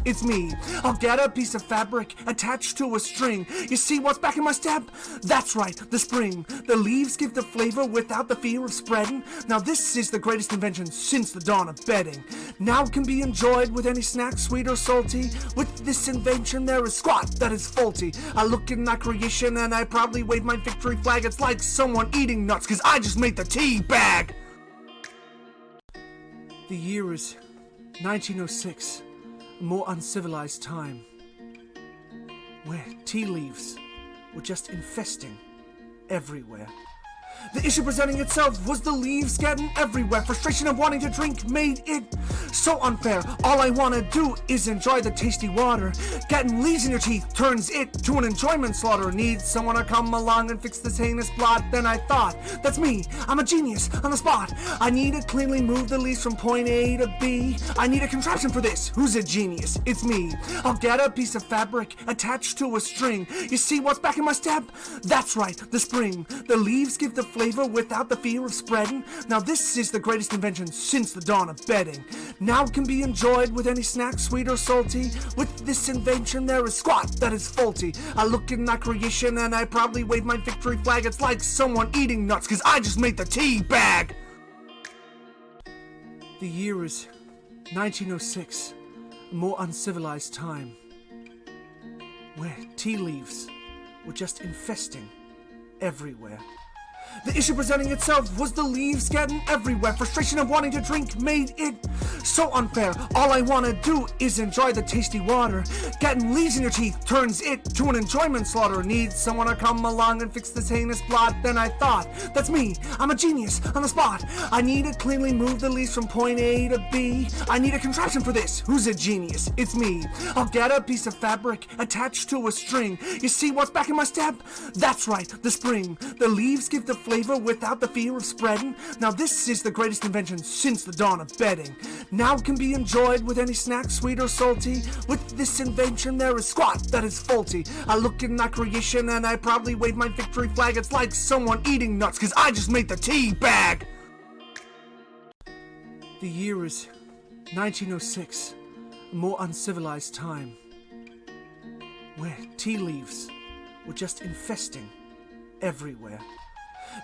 it's me. I'll get a piece of fabric attached to a string. You see what's back in my step? That's right, the spring. The leaves give the flavor without the fear of spreading. Now this is the greatest invention since the dawn of bedding. Now it can be enjoyed with any snack, sweet or salty. With this invention there is squat that is faulty. I look in my creation and I proudly wave my victory flag. It's like someone eating nuts, cause I just made the tea bag. The year is 1906, a more uncivilized time, where tea leaves were just infesting everywhere. The issue presenting itself was the leaves getting everywhere. Frustration of wanting to drink made it so unfair. All I want to do is enjoy the tasty water. Getting leaves in your teeth turns it to an enjoyment slaughter. Needs someone to come along and fix this heinous blot. Then I thought, that's me, I'm a genius on the spot. I need to cleanly move the leaves from point A to B. I need a contraption for this. Who's a genius? It's me. I'll get a piece of fabric attached to a string. You see what's back in my step? That's right, the spring. The leaves give the flavor without the fear of spreading. Now this is the greatest invention since the dawn of bedding. Now it can be enjoyed with any snack, sweet or salty. With this invention there is squat that is faulty. I look in my creation and I proudly wave my victory flag. It's like someone eating nuts, cause I just made the tea bag. The year is 1906, a more uncivilized time, where tea leaves were just infesting everywhere. The issue presenting itself was the leaves getting everywhere. Frustration of wanting to drink made it so unfair. All I want to do is enjoy the tasty water. Getting leaves in your teeth turns it to an enjoyment slaughter. Needs someone to come along and fix this heinous blot. Then I thought, that's me, I'm a genius on the spot. I need to cleanly move the leaves from point A to B. I need a contraption for this. Who's a genius? It's me. I'll get a piece of fabric attached to a string. You see what's back in my step? That's right, the spring. The leaves give the flavor without the fear of spreading. Now this is the greatest invention since the dawn of bedding. Now it can be enjoyed with any snack, sweet or salty. With this invention there is squat that is faulty. I look in my creation and I proudly wave my victory flag. It's like someone eating nuts, cause I just made the tea bag. The year is 1906, a more uncivilized time, where tea leaves were just infesting everywhere.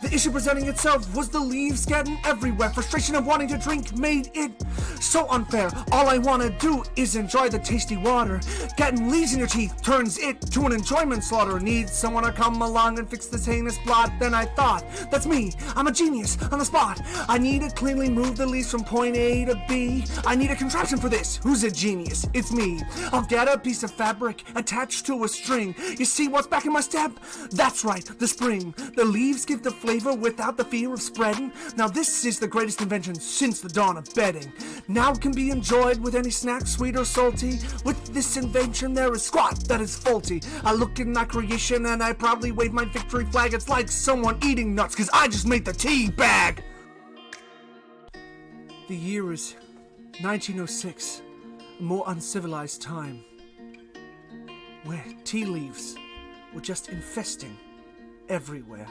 The issue presenting itself was the leaves getting everywhere. Frustration of wanting to drink made it so unfair. All I want to do is enjoy the tasty water. Getting leaves in your teeth turns it to an enjoyment slaughter. Needs someone to come along and fix this heinous blot. Then I thought, that's me, I'm a genius on the spot. I need to cleanly move the leaves from point A to B. I need a contraption for this. Who's a genius? It's me. I'll get a piece of fabric attached to a string. You see what's back in my step? That's right, the spring. The leaves give the flavor without the fear of spreading. Now this is the greatest invention since the dawn of bedding. Now it can be enjoyed with any snack, sweet or salty. With this invention there is squat that is faulty. I look in my creation and I proudly wave my victory flag. It's like someone eating nuts, cause I just made the tea bag. The year is 1906, a more uncivilized time, where tea leaves were just infesting everywhere.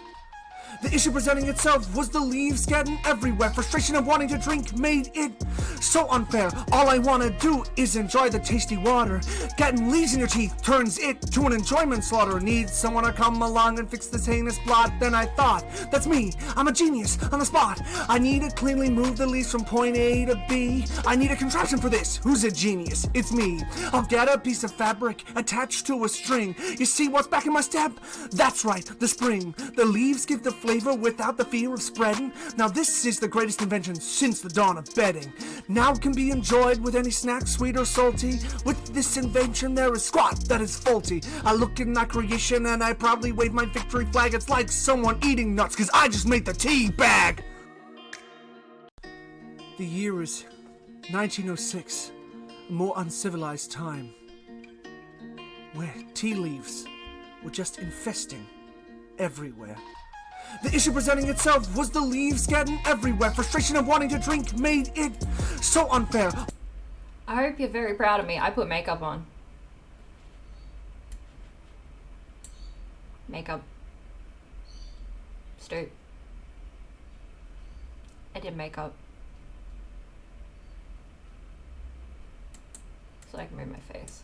The issue presenting itself was the leaves getting everywhere. Frustration of wanting to drink made it so unfair. All I want to do is enjoy the tasty water. Getting leaves in your teeth turns it to an enjoyment slaughter. Needs someone to come along and fix this heinous blot. Then I thought, that's me, I'm a genius on the spot. I need to cleanly move the leaves from point A to B. I need a contraption for this. Who's a genius? It's me. I'll get a piece of fabric attached to a string. You see what's back in my step? That's right, the spring. The leaves give the flavor without the fear of spreading. Now this is the greatest invention since the dawn of bedding. Now it can be enjoyed with any snack, sweet or salty. With this invention there is squat that is faulty. I look in my creation and I proudly wave my victory flag. It's like someone eating nuts, cause I just made the tea bag. The year is 1906, a more uncivilized time, where tea leaves were just infesting everywhere. The issue presenting itself was the leaves getting everywhere. Frustration of wanting to drink made it so unfair. I hope you're very proud of me. I put makeup on. Makeup. Stu. I did makeup. so I can move my face.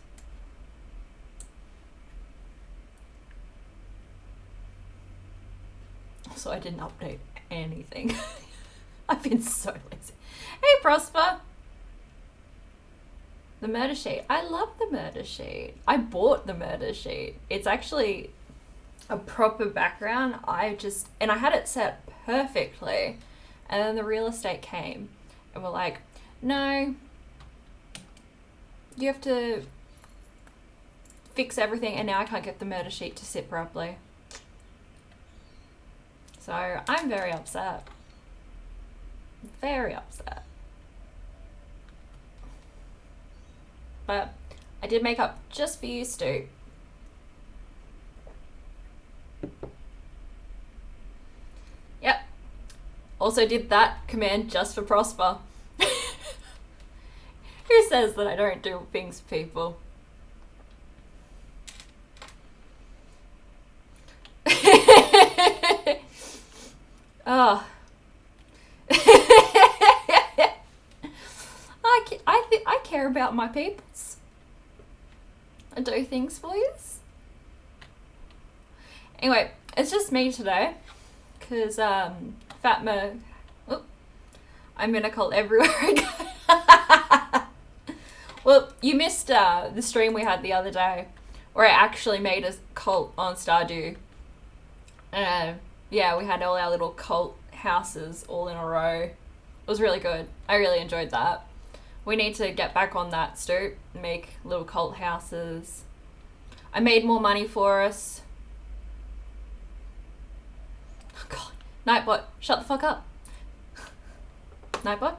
So I didn't update anything. I've been so lazy. Hey, Prosper. The murder sheet. I love the murder sheet. I bought the murder sheet. It's actually a proper background. And I had it set perfectly. And then the real estate came and were like, no, you have to fix everything. And now I can't get the murder sheet to sit properly. So I'm very upset. Very upset. But I did make up just for you, Stu. Yep. Also did that command just for Prosper. Who says that I don't do things for people? Oh. I care about my peeps. I do things for you. Anyway, it's just me today. Because Fatma... Oh, I'm in a cult everywhere again. Well, you missed the stream we had the other day. Where I actually made a cult on Stardew. Yeah, we had all our little cult houses all in a row. It was really good. I really enjoyed that. We need to get back on that, Stu. Make little cult houses. I made more money for us. Oh, God. Nightbot, shut the fuck up. Nightbot?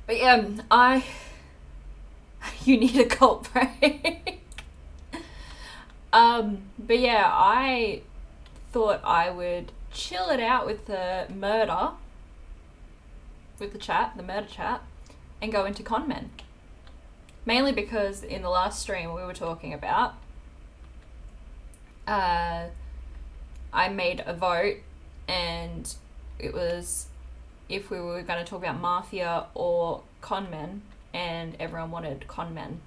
But yeah, You need a cult break. But yeah, I thought I would chill it out with the murder, with the murder chat, and go into conmen. Mainly because in the last stream we were talking about, I made a vote and it was if we were going to talk about mafia or conmen, and everyone wanted conmen.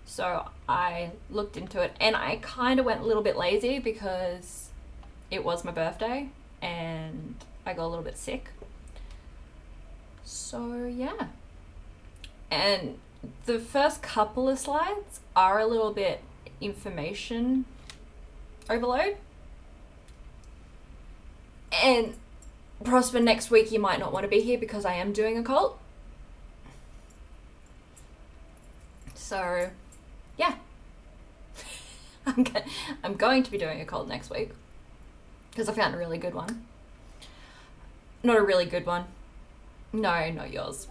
So I looked into it and I kind of went a little bit lazy because it was my birthday and I got a little bit sick. So yeah. And the first couple of slides are a little bit information overload. And Prosper, next week you might not want to be here because I am doing a cult. So yeah. I'm going to be doing a cult next week because I found a really good one. Not a really good one. No, not yours.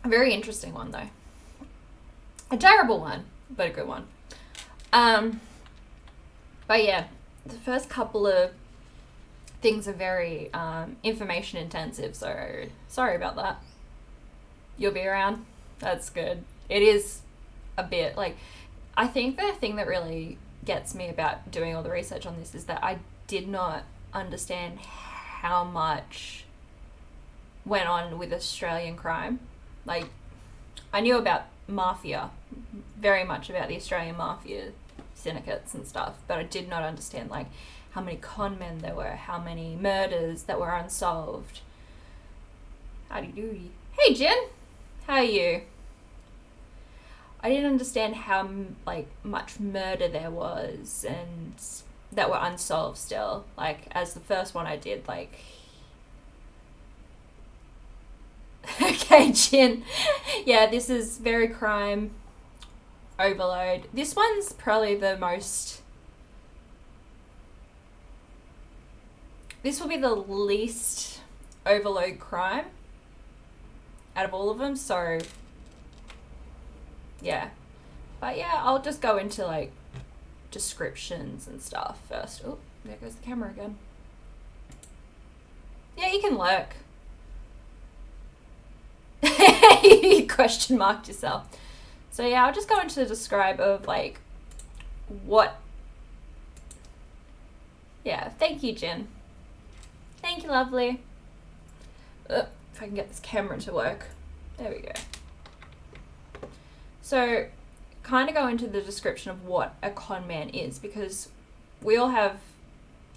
A very interesting one though. A terrible one, but a good one. But yeah, the first couple of things are very information intensive, so sorry about that. You'll be around. That's good. It is a bit like, I think the thing that really gets me about doing all the research on this is that I did not understand how much went on with Australian crime. Like, I knew about mafia, very much about the Australian mafia syndicates and stuff, but I did not understand like how many con men there were, how many murders that were unsolved. How do you do? Hey Jen, how are you? I didn't understand how like much murder there was and that were unsolved still. Like, as the first one I did, like... Okay, Jen. Yeah, this is very crime overload. This one's probably the most... This will be the least overload crime out of all of them, so... Yeah. But yeah, I'll just go into like descriptions and stuff first. Oh, there goes the camera again. Yeah, you can lurk. You question marked yourself. So yeah, I'll just go into the describe of like what... Yeah, thank you, Jen. Thank you, lovely. If I can get this camera to work. There we go. So, kind of go into the description of what a con man is, because we all have.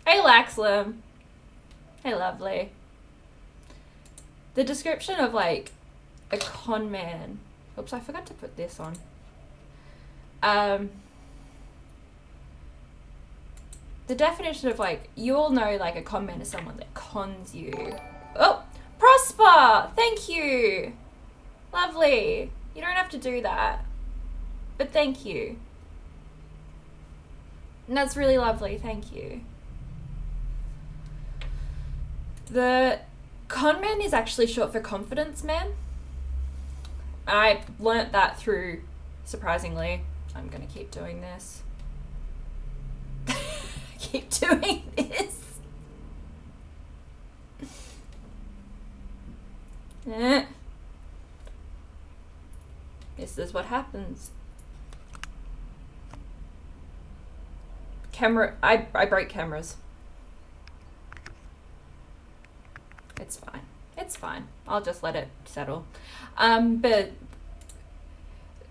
Hey, Laxlam. Hey, lovely. The description of like a con man. Oops, I forgot to put this on. The definition of like, you all know like a con man is someone that cons you. Oh, Prosper! Thank you! Lovely. You don't have to do that. But thank you. And that's really lovely, thank you. The con man is actually short for confidence man. I learnt that through, surprisingly, I'm going to keep doing this. Keep doing this. This is what happens. Camera, I break cameras. It's fine. It's fine. I'll just let it settle. But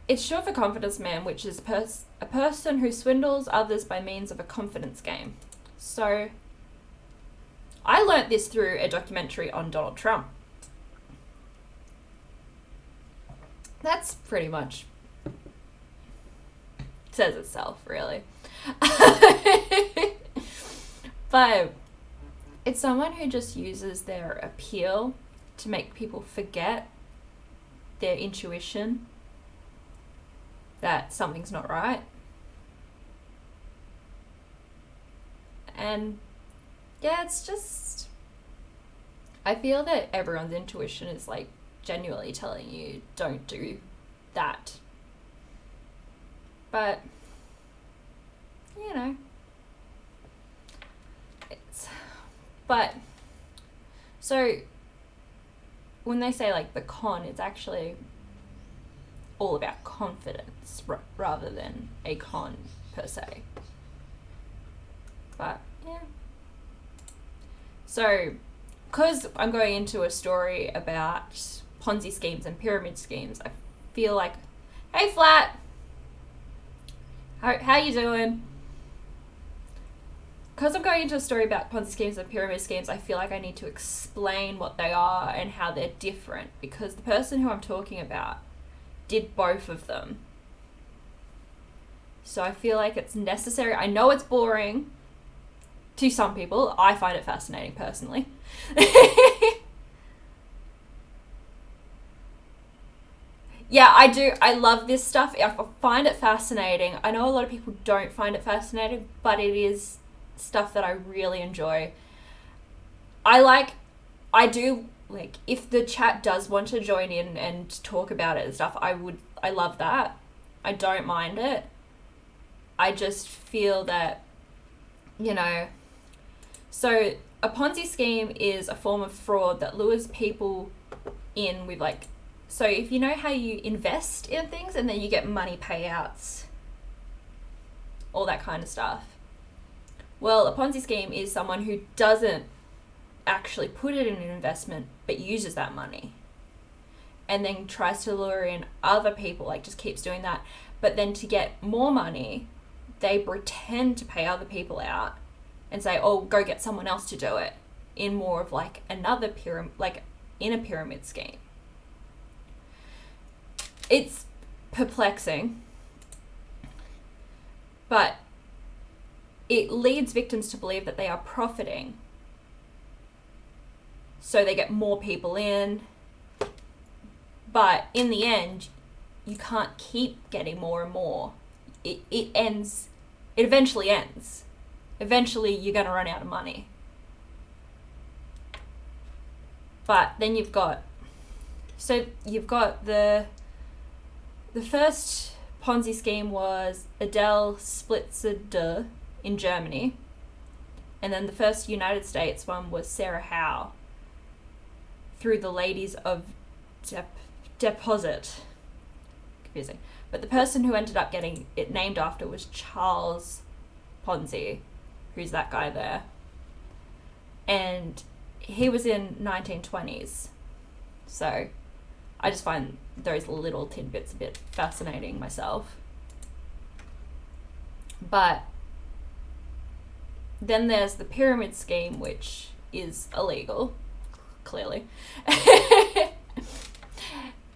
it's short for confidence man, which is a person who swindles others by means of a confidence game. So I learnt this through a documentary on Donald Trump. That's pretty much says itself, really. But it's someone who just uses their appeal to make people forget their intuition that something's not right. And yeah, it's just, I feel that everyone's intuition is like genuinely telling you don't do that. But you know, but so when they say like the con, it's actually all about confidence rather than a con per se. But yeah. So, because I'm going into a story about Ponzi schemes and pyramid schemes, I feel like, hey Flat, how you doing? Because I'm going into a story about Ponzi schemes and pyramid schemes, I feel like I need to explain what they are and how they're different, because the person who I'm talking about did both of them. So I feel like it's necessary. I know it's boring to some people. I find it fascinating personally. Yeah, I do. I love this stuff. I find it fascinating. I know a lot of people don't find it fascinating, but it is stuff that I really enjoy. I do like, if the chat does want to join in and talk about it and stuff, I love that. I don't mind it. I just feel that, you know, so a Ponzi scheme is a form of fraud that lures people in with like, so if you know how you invest in things and then you get money payouts, all that kind of stuff. Well, a Ponzi scheme is someone who doesn't actually put it in an investment but uses that money and then tries to lure in other people, like just keeps doing that. But then to get more money, they pretend to pay other people out and say, oh, go get someone else to do it, in more of like another pyramid, like in a pyramid scheme. It's perplexing, but it leads victims to believe that they are profiting. So they get more people in, but in the end, you can't keep getting more and more. It ends, it eventually ends. Eventually you're going to run out of money. But then you've got the first Ponzi scheme was Adele Splitzer in Germany. And then the first United States one was Sarah Howe through the Ladies of Deposit. Confusing. But the person who ended up getting it named after was Charles Ponzi, who's that guy there. And he was in 1920s. So I just find those little tidbits a bit fascinating myself. But then there's the pyramid scheme, which is illegal, clearly.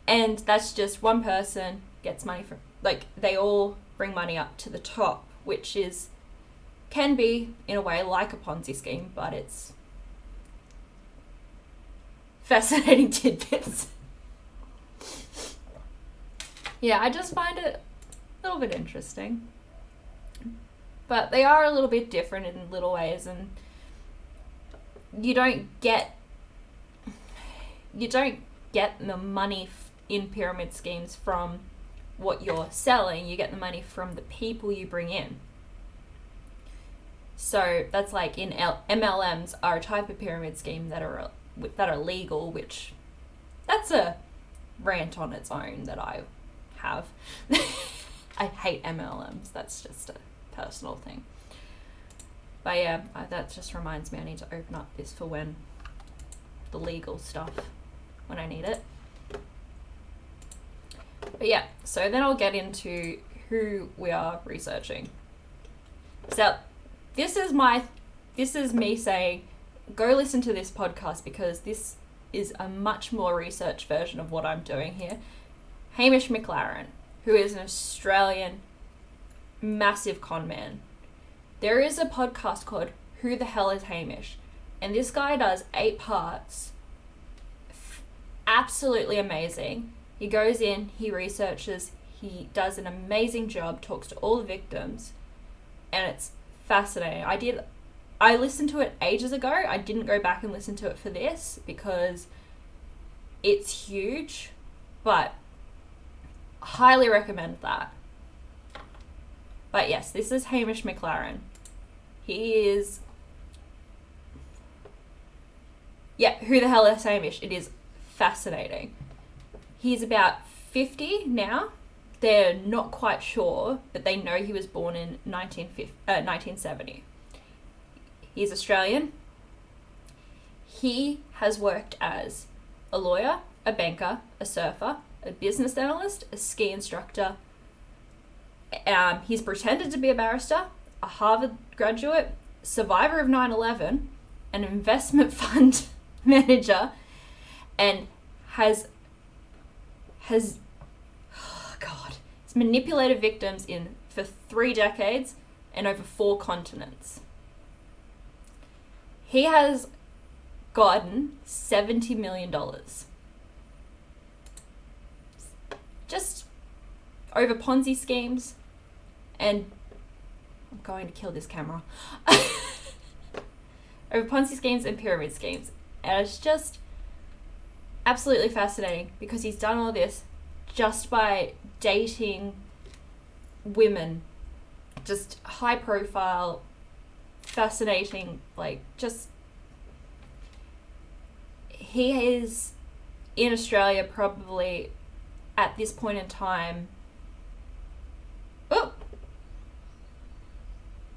And that's just one person gets money from, like, they all bring money up to the top, which can be, in a way, like a Ponzi scheme, but it's fascinating tidbits. Yeah, I just find it a little bit interesting. But they are a little bit different in little ways, and you don't get the money in pyramid schemes from what you're selling. You get the money from the people you bring in. So that's like in MLMs are a type of pyramid scheme that are legal, which that's a rant on its own that I have. I hate MLMs. That's just a personal thing. But yeah, that just reminds me I need to open up this for when the legal stuff, when I need it. But yeah, so then I'll get into who we are researching. So this is me saying, go listen to this podcast, because this is a much more research version of what I'm doing here. Hamish McLaren, who is an Australian massive con man. There is a podcast called Who the Hell is Hamish? And this guy does 8 parts. Absolutely amazing. He goes in, he researches, he does an amazing job, talks to all the victims, and it's fascinating. I listened to it ages ago. I didn't go back and listen to it for this because it's huge, but highly recommend that. But yes, this is Hamish McLaren. He is... Yeah, Who the Hell is Hamish? It is fascinating. He's about 50 now. They're not quite sure, but they know he was born in 1970. He's Australian. He has worked as a lawyer, a banker, a surfer, a business analyst, a ski instructor. He's pretended to be a barrister, a Harvard graduate, survivor of 9/11, an investment fund manager, and has he's manipulated victims for 3 decades and over 4 continents. He has gotten $70 million just over Ponzi schemes, and I'm going to kill this camera. Over Ponzi schemes and pyramid schemes. And it's just absolutely fascinating because he's done all this just by dating women, just high profile, fascinating, he is in Australia probably at this point in time. Oh,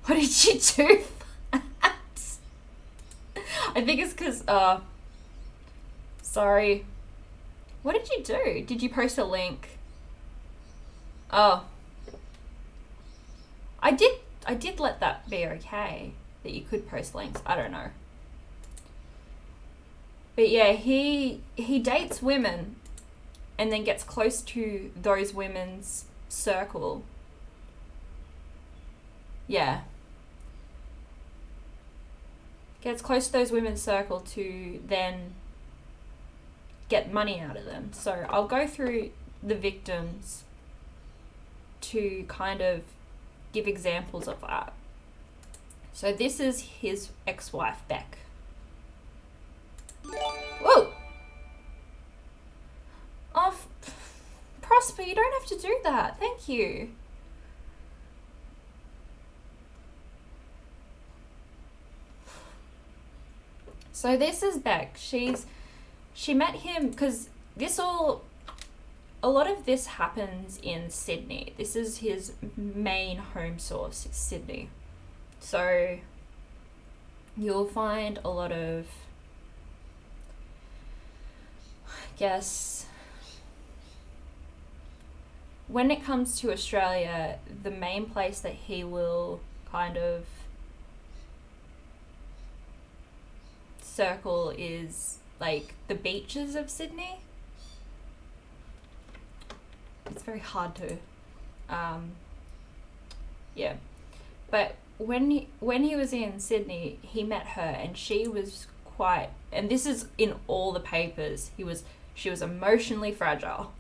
what did you do? I think it's because, sorry. What did you do? Did you post a link? Oh. I did let that be okay, that you could post links. I don't know. But yeah, he dates women and then gets close to those women's circle. Yeah. Gets close to those women's circle to then get money out of them. So I'll go through the victims to kind of give examples of that. So this is his ex-wife, Beck. Whoa! Oh, Prosper, you don't have to do that. Thank you. So this is Beck. She met him because a lot of this happens in Sydney. This is his main home source, is Sydney. So you'll find a lot of, I guess, when it comes to Australia, the main place that he will kind of circle is like the beaches of Sydney. It's very hard to, yeah. But when he was in Sydney, he met her, and she was quite, and this is in all the papers, she was emotionally fragile.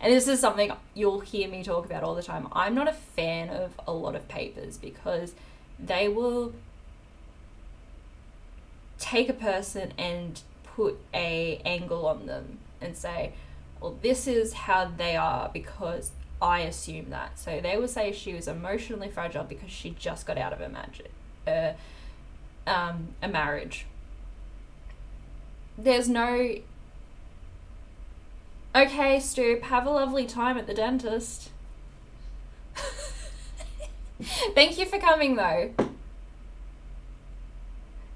And this is something you'll hear me talk about all the time. I'm not a fan of a lot of papers because they will take a person and put a angle on them and say, well, this is how they are because I assume that. So they will say she was emotionally fragile because she just got out of a marriage. There's no, okay, Stoop, have a lovely time at the dentist. Thank you for coming, though.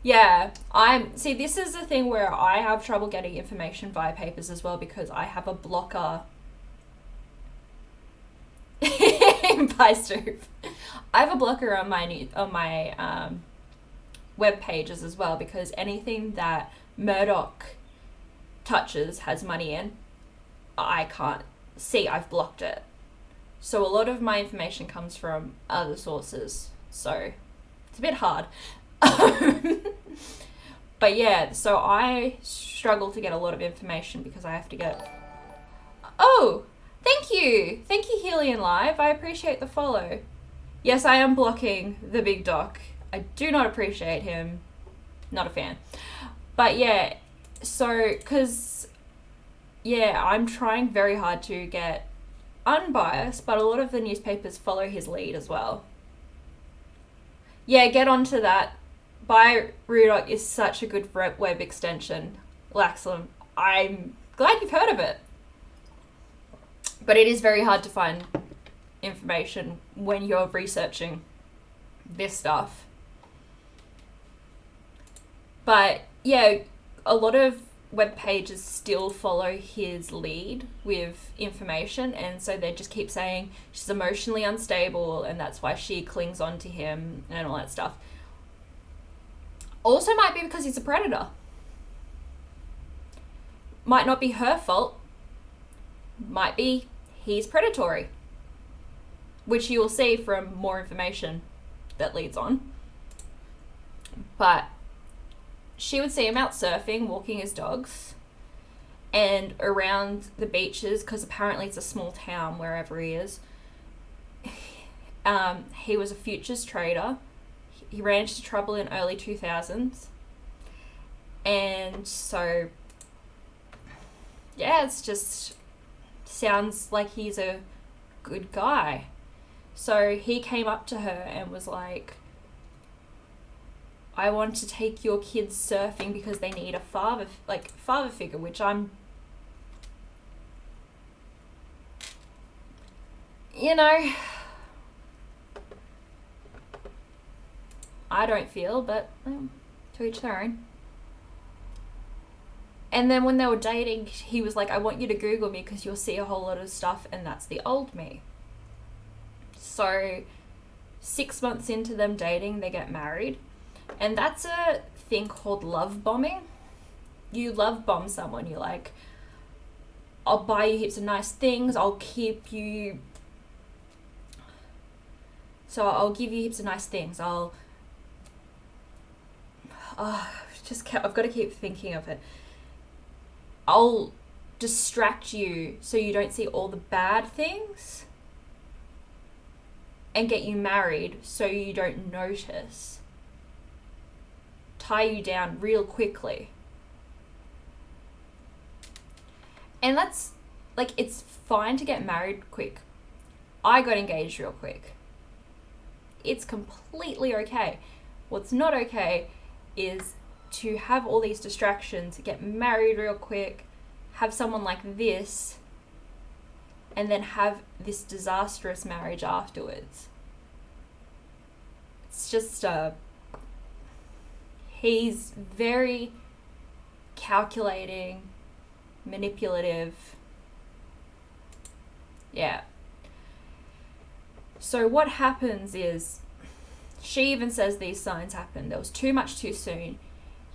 Yeah, see, this is the thing where I have trouble getting information via papers as well because I have a blocker. Bye, Stoop. I have a blocker on my web pages as well because anything that Murdoch touches has money in. I can't see, I've blocked it. So a lot of my information comes from other sources. So it's a bit hard. But yeah, so I struggle to get a lot of information because I have to get... Oh, thank you, Helian Live. I appreciate the follow. Yes, I am blocking the big doc. I do not appreciate him. Not a fan. But yeah, so, because, yeah, I'm trying very hard to get unbiased, but a lot of the newspapers follow his lead as well. Yeah, get onto that. By Rudoc is such a good web extension, Laxlam. I'm glad you've heard of it. But it is very hard to find information when you're researching this stuff. But yeah, a lot of web pages still follow his lead with information, and so they just keep saying she's emotionally unstable and that's why she clings on to him and all that stuff. Also might be because he's a predator. Might not be her fault. Might be he's predatory, which you will see from more information that leads on. But she would see him out surfing, walking his dogs, and around the beaches, because apparently it's a small town wherever he is. He was a futures trader. He ran into trouble in early 2000s. And so, yeah, it's just sounds like he's a good guy. So he came up to her and was like, I want to take your kids surfing because they need a father figure, which I'm, I don't feel, but to each their own. And then when they were dating, he was like, I want you to Google me because you'll see a whole lot of stuff, and that's the old me. So 6 months into them dating, they get married. And that's a thing called love bombing. You love bomb someone. You're like, I'll buy you heaps of nice things. I'll give you heaps of nice things. I've got to keep thinking of it. I'll distract you so you don't see all the bad things and get you married so you don't notice. Tie you down real quickly. And that's, like, it's fine to get married quick. I got engaged real quick. It's completely okay. What's not okay is to have all these distractions, get married real quick, have someone like this, and then have this disastrous marriage afterwards. It's just, he's very calculating, manipulative, Yeah. So what happens is, she even says these signs happened. There was too much too soon.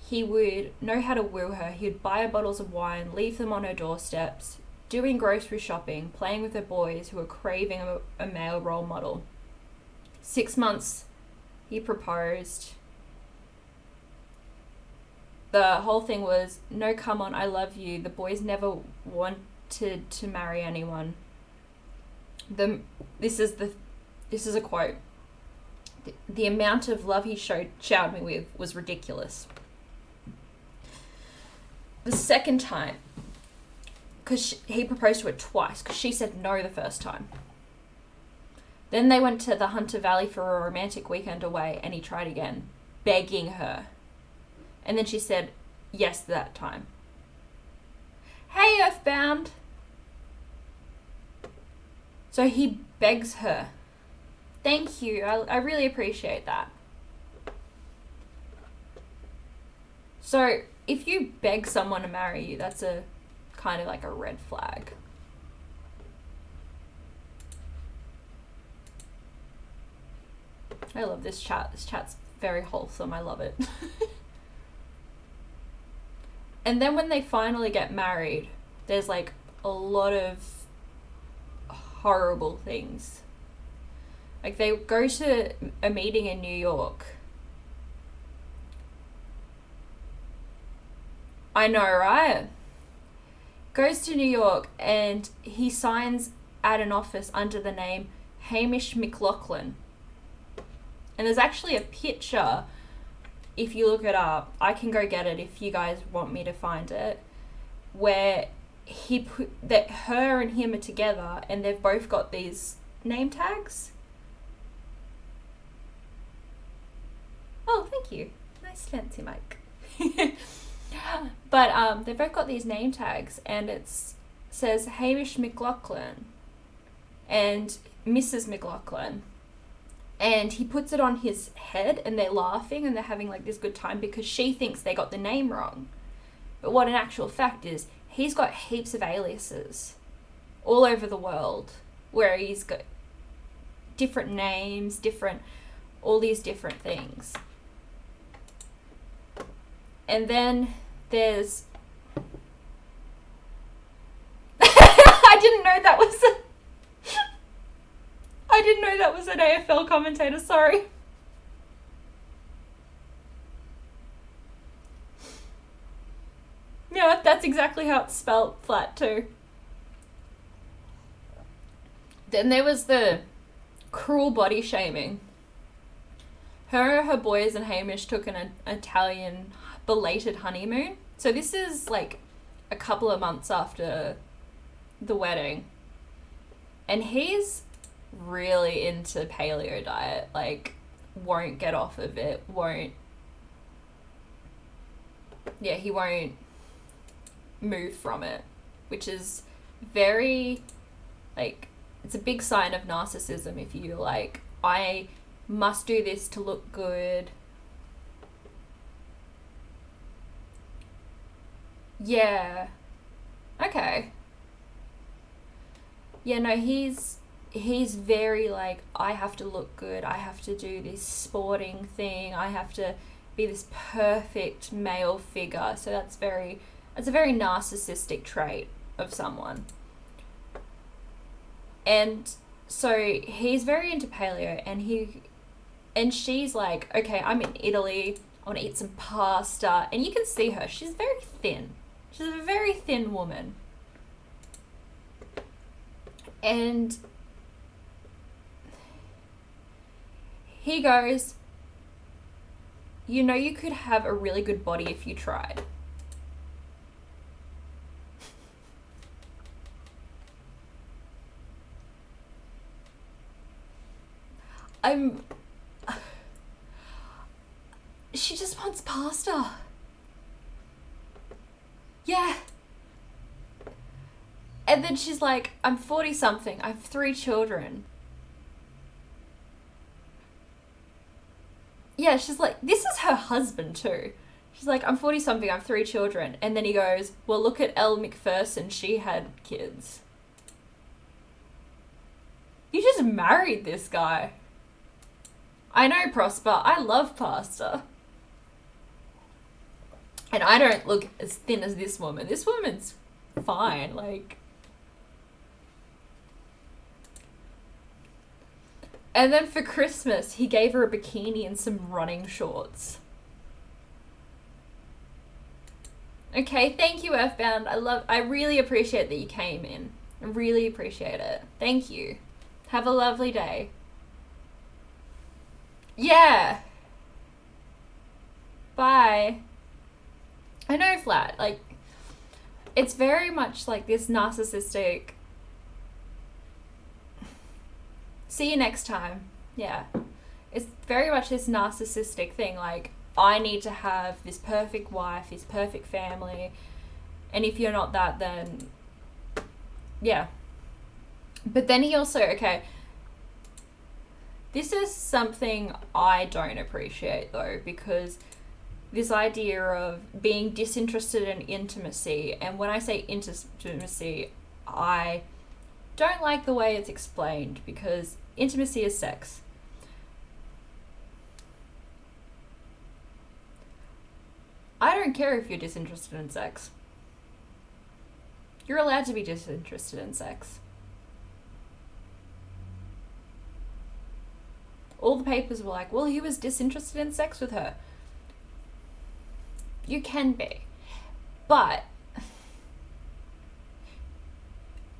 He would know how to woo her. He'd buy her bottles of wine, leave them on her doorsteps, doing grocery shopping, playing with her boys who were craving a male role model. 6 months, he proposed. The whole thing was, no, come on, I love you. The boys never wanted to marry anyone. This is a quote. The amount of love he showered me with was ridiculous. The second time, because he proposed to her twice, because she said no the first time. Then they went to the Hunter Valley for a romantic weekend away, and he tried again, begging her. And then she said yes that time. Hey, Earthbound! So he begs her. Thank you. I really appreciate that. So if you beg someone to marry you, that's a kind of like a red flag. I love this chat. This chat's very wholesome. I love it. And then when they finally get married, there's like a lot of horrible things. Like, they go to a meeting in New York. I know, right? Goes to New York and he signs at an office under the name Hamish McLaughlin. And there's actually a picture, if you look it up, I can go get it if you guys want me to find it, where he put that her and him are together and they've both got these name tags. Oh, thank you. Nice fancy mic. But they've both got these name tags and it says Hamish McLaughlin and Mrs. McLaughlin. And he puts it on his head and they're laughing and they're having like this good time because she thinks they got the name wrong. But what in actual fact is, he's got heaps of aliases all over the world where he's got different names, all these different things. And then there's... I didn't know that was an AFL commentator, sorry. Yeah, that's exactly how it's spelled, flat too. Then there was the cruel body shaming. Her boys and Hamish took an Italian belated honeymoon. So this is like a couple of months after the wedding. And he's really into paleo diet. Like, won't get off of it. He won't move from it. Which is very, like, it's a big sign of narcissism if you like, I must do this to look good. Yeah. Okay. Yeah, no, he's very like, I have to look good, I have to do this sporting thing, I have to be this perfect male figure. So that's a very narcissistic trait of someone. And so he's very into paleo and she's like, okay, I'm in Italy, I want to eat some pasta. And you can see her, she's very thin. She's a very thin woman. And he goes, you know, you could have a really good body if you tried. She just wants pasta. Yeah. And then she's like, I'm 40 something, I have 3 children. Yeah, she's like, this is her husband too. She's like, I'm 40 something, I have 3 children. And then he goes, well, look at Elle Macpherson, she had kids. married this guy. I know, Prosper. I love pasta. And I don't look as thin as this woman. This woman's fine. Like... And then for Christmas, he gave her a bikini and some running shorts. Okay, thank you, Earthbound. I really appreciate that you came in. I really appreciate it. Thank you. Have a lovely day. Yeah. Bye. I know, Flat. Like, it's very much like this narcissistic... See you next time. Yeah. It's very much this narcissistic thing. Like, I need to have this perfect wife, this perfect family. And if you're not that, then... Yeah. But then he also... Okay. This is something I don't appreciate, though, because this idea of being disinterested in intimacy, and when I say intimacy, I don't like the way it's explained, because intimacy is sex. I don't care if you're disinterested in sex. You're allowed to be disinterested in sex. All the papers were like, well, he was disinterested in sex with her. You can be. But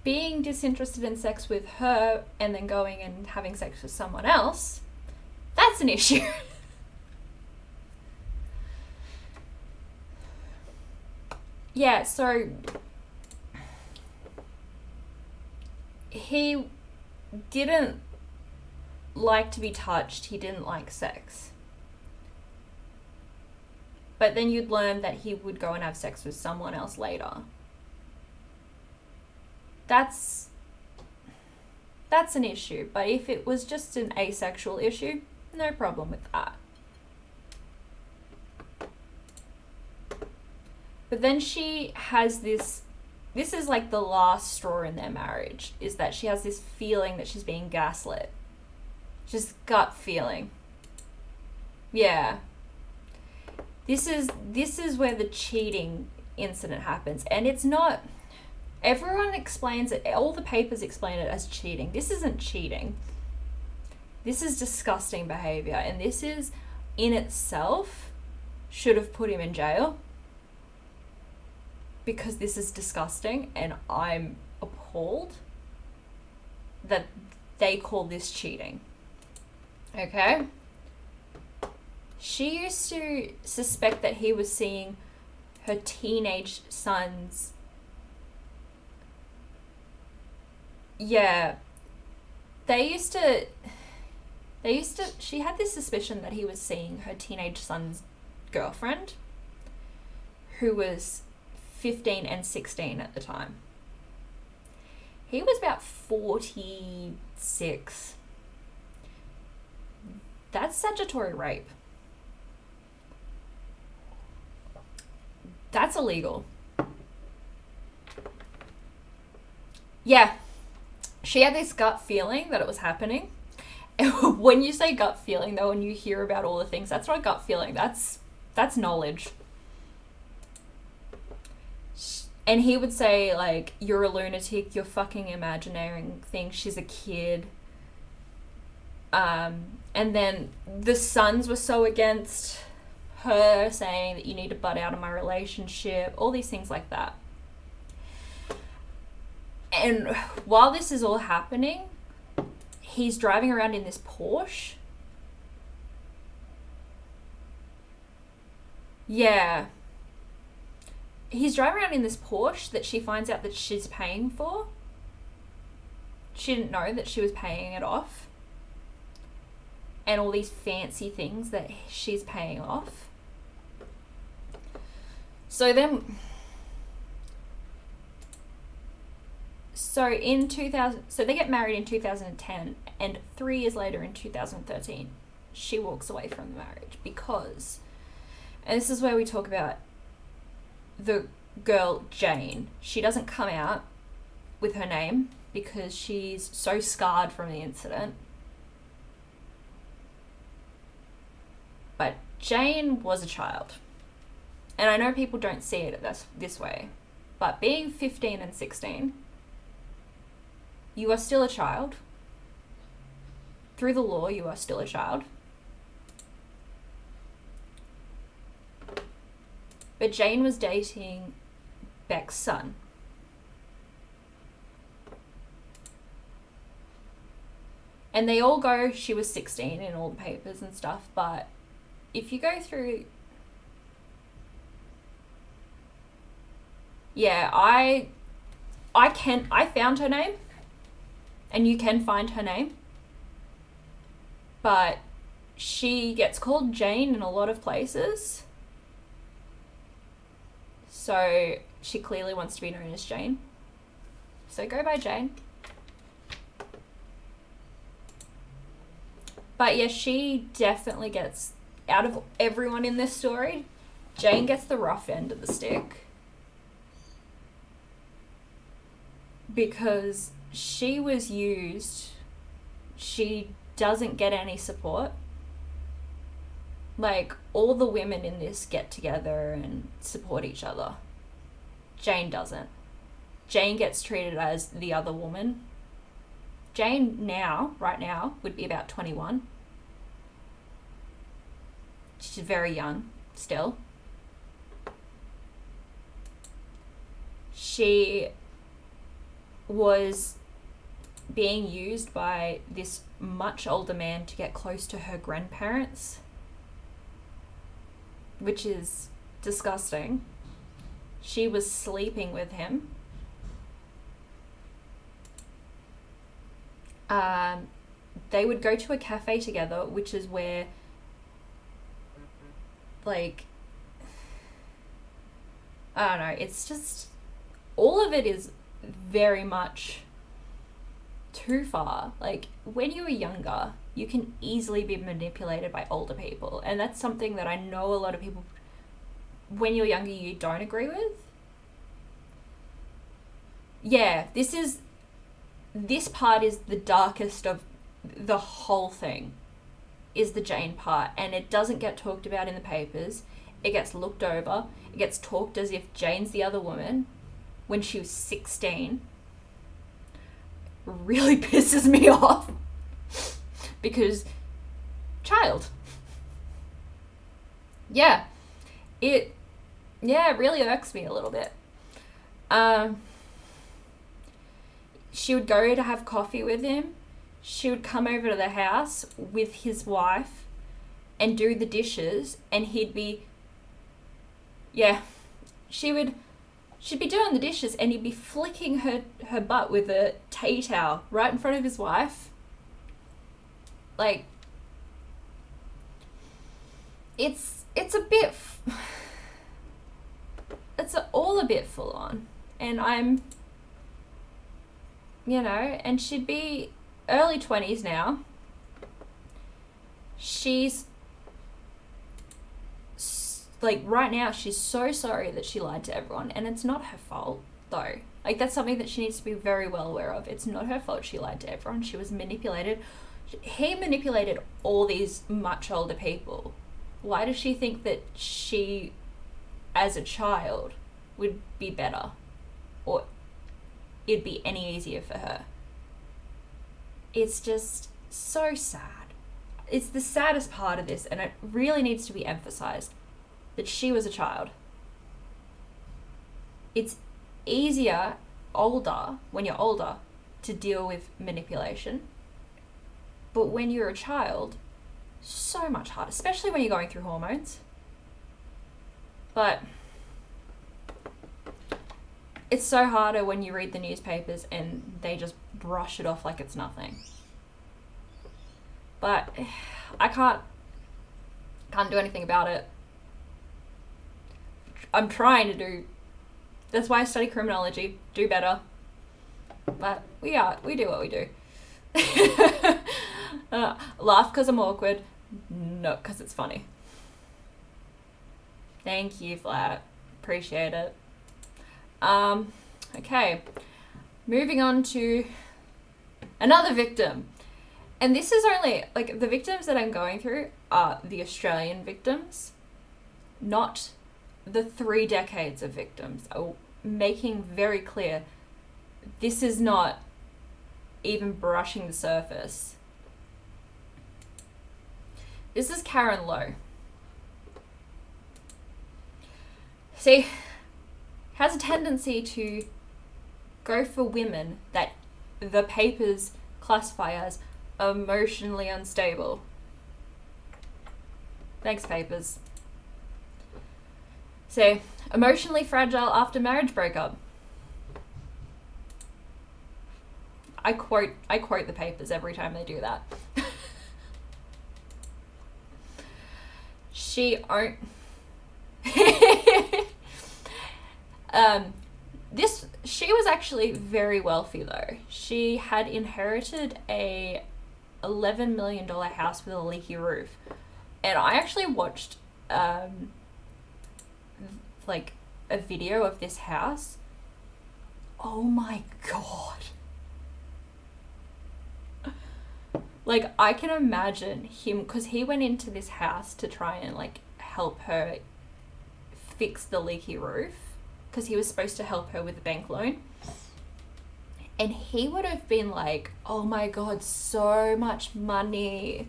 being disinterested in sex with her and then going and having sex with someone else, that's an issue. Yeah, so he didn't like to be touched. He didn't like sex. But then you'd learn that he would go and have sex with someone else later. That's an issue. But if it was just an asexual issue, no problem with that. But then she has this is like the last straw in their marriage, is that she has this feeling that she's being gaslit. Just gut feeling. Yeah. This is where the cheating incident happens. And it's not... Everyone explains it, all the papers explain it as cheating. This isn't cheating. This is disgusting behavior. And this is, in itself, should have put him in jail. Because this is disgusting, and I'm appalled that they call this cheating. Okay? She used to suspect that he was seeing her teenage son's... Yeah. She had this suspicion that he was seeing her teenage son's girlfriend, who was 15 and 16 at the time. He was about 46. That's statutory rape. That's illegal. Yeah. She had this gut feeling that it was happening. And when you say gut feeling, though, when you hear about all the things, that's not gut feeling. That's knowledge. And he would say, like, you're a lunatic, you're fucking imagining things, she's a kid. And then the sons were so against her, saying that you need to butt out of my relationship, all these things like that. And while this is all happening, he's driving around in this Porsche. Yeah. He's driving around in this Porsche that she finds out that she's paying for. She didn't know that she was paying it off. And all these fancy things that she's paying off. So then... So they get married in 2010, and 3 years later in 2013, she walks away from the marriage because, and this is where we talk about the girl Jane. She doesn't come out with her name because she's so scarred from the incident. But Jane was a child. And I know people don't see it this way. But being 15 and 16, you are still a child. Through the law, you are still a child. But Jane was dating Beck's son. And they all go, she was 16 in all the papers and stuff, but if you go through... Yeah, I found her name, and you can find her name, but she gets called Jane in a lot of places. So she clearly wants to be known as Jane. So go by Jane. But yeah, she definitely gets, out of everyone in this story, Jane gets the rough end of the stick. Because she was used, she doesn't get any support. Like, all the women in this get together and support each other. Jane doesn't. Jane gets treated as the other woman. Jane now, right now, would be about 21. She's very young, still. She was being used by this much older man to get close to her grandparents, which is disgusting. She was sleeping with him. They would go to a cafe together, which is where, like, I don't know, it's just, all of it is very much too far. Like, when you were younger, you can easily be manipulated by older people, and that's something that I know a lot of people, when you're younger, you don't agree with. Yeah, this part is the darkest of the whole thing, is the Jane part, and it doesn't get talked about in the papers. It gets looked over. It gets talked as if Jane's the other woman when she was 16. Really pisses me off because child. Yeah, it really irks me a little bit. She would go to have coffee with him. She would come over to the house with his wife and do the dishes, and he'd be, she'd be doing the dishes and he'd be flicking her butt with a tea towel right in front of his wife. Like, it's a bit, it's all a bit full on. And I'm, and she'd be early 20s now. She's, like, right now, she's so sorry that she lied to everyone, and it's not her fault, though. Like, that's something that she needs to be very well aware of. It's not her fault she lied to everyone. She was manipulated. He manipulated all these much older people. Why does she think that she, as a child, would be better? Or it'd be any easier for her? It's just so sad. It's the saddest part of this, and it really needs to be emphasized that she was a child. It's easier, when you're older, to deal with manipulation. But when you're a child, so much harder, especially when you're going through hormones. But it's so harder when you read the newspapers and they just brush it off like it's nothing. But I can't do anything about it. I'm trying to do, that's why I study criminology, do better. But we do what we do. Laugh because I'm awkward, no, because it's funny. Thank you, Flat. Appreciate it. Okay, moving on to Another victim. And this is only, like, the victims that I'm going through are the Australian victims, not the 3 decades of victims. Making very clear, this is not even brushing the surface. This is Karen Lowe. See, has a tendency to go for women that the papers classify as emotionally unstable. Thanks, papers. So, emotionally fragile after marriage breakup. I quote the papers every time they do that. She was actually very wealthy though. She had inherited a $11 million house with a leaky roof. And I actually watched like a video of this house. Oh my god. Like, I can imagine him, because he went into this house to try and like help her fix the leaky roof, because he was supposed to help her with the bank loan. And he would have been like, oh my god, so much money.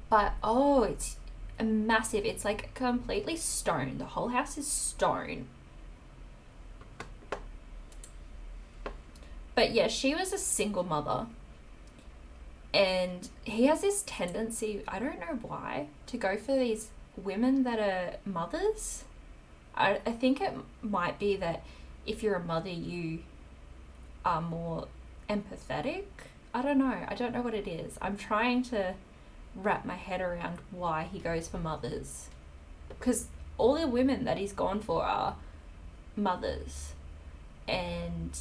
But oh, it's massive. It's like completely stone. The whole house is stone. But yeah, she was a single mother. And he has this tendency, I don't know why, to go for these women that are mothers. I think it might be that if you're a mother, you are more empathetic. I don't know what it is. I'm trying to wrap my head around why he goes for mothers. Because all the women that he's gone for are mothers. And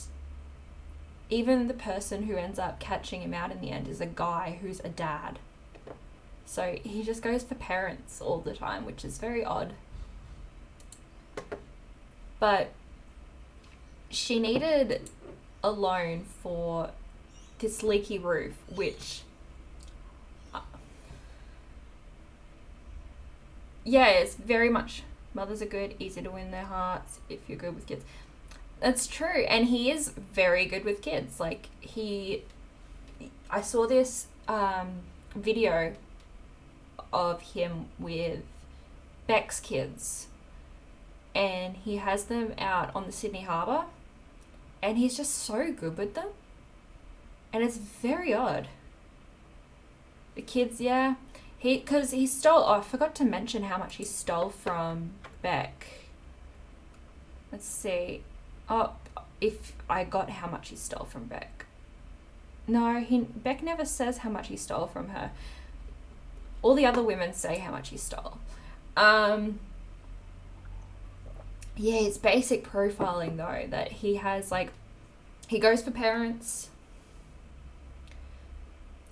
even the person who ends up catching him out in the end is a guy who's a dad. So he just goes for parents all the time, which is very odd. But she needed a loan for this leaky roof, which yeah, it's very much, mothers are good, easy to win their hearts if you're good with kids. That's true. And he is very good with kids. Like, I saw this video of him with Beck's kids, and he has them out on the Sydney Harbour, and he's just so good with them. And it's very odd. The kids, yeah. Because he stole, I forgot to mention how much he stole from Beck. Let's see. Oh, if I got how much he stole from Beck. No, Beck never says how much he stole from her. All the other women say how much he stole. Yeah, it's basic profiling though, that he has, like, he goes for parents.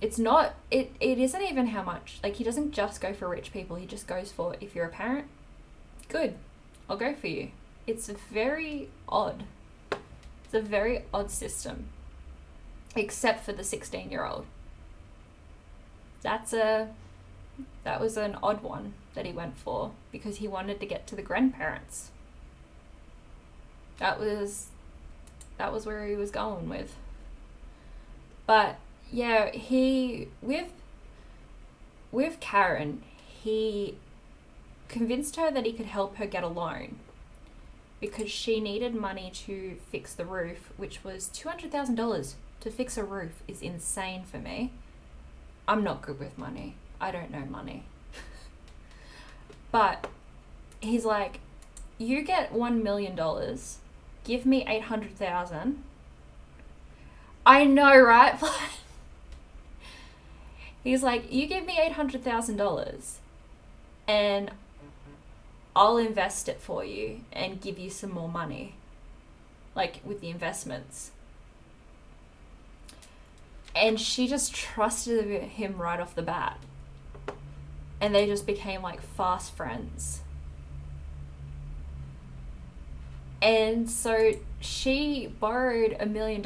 It's not, it isn't even how much, like, he doesn't just go for rich people, he just goes for, if you're a parent, good, I'll go for you. It's very odd. It's a very odd system. Except for the 16-year-old. That was an odd one that he went for, because he wanted to get to the grandparents. That was where he was going with. But yeah, with Karen, he convinced her that he could help her get a loan, because she needed money to fix the roof, which was $200,000 to fix a roof is insane for me. I'm not good with money. I don't know money. But he's like, you get $1 million, give me $800,000. I know, right? He's like, you give me $800,000 and I'll invest it for you and give you some more money, like with the investments. And she just trusted him right off the bat. And they just became like fast friends. And so she borrowed $1 million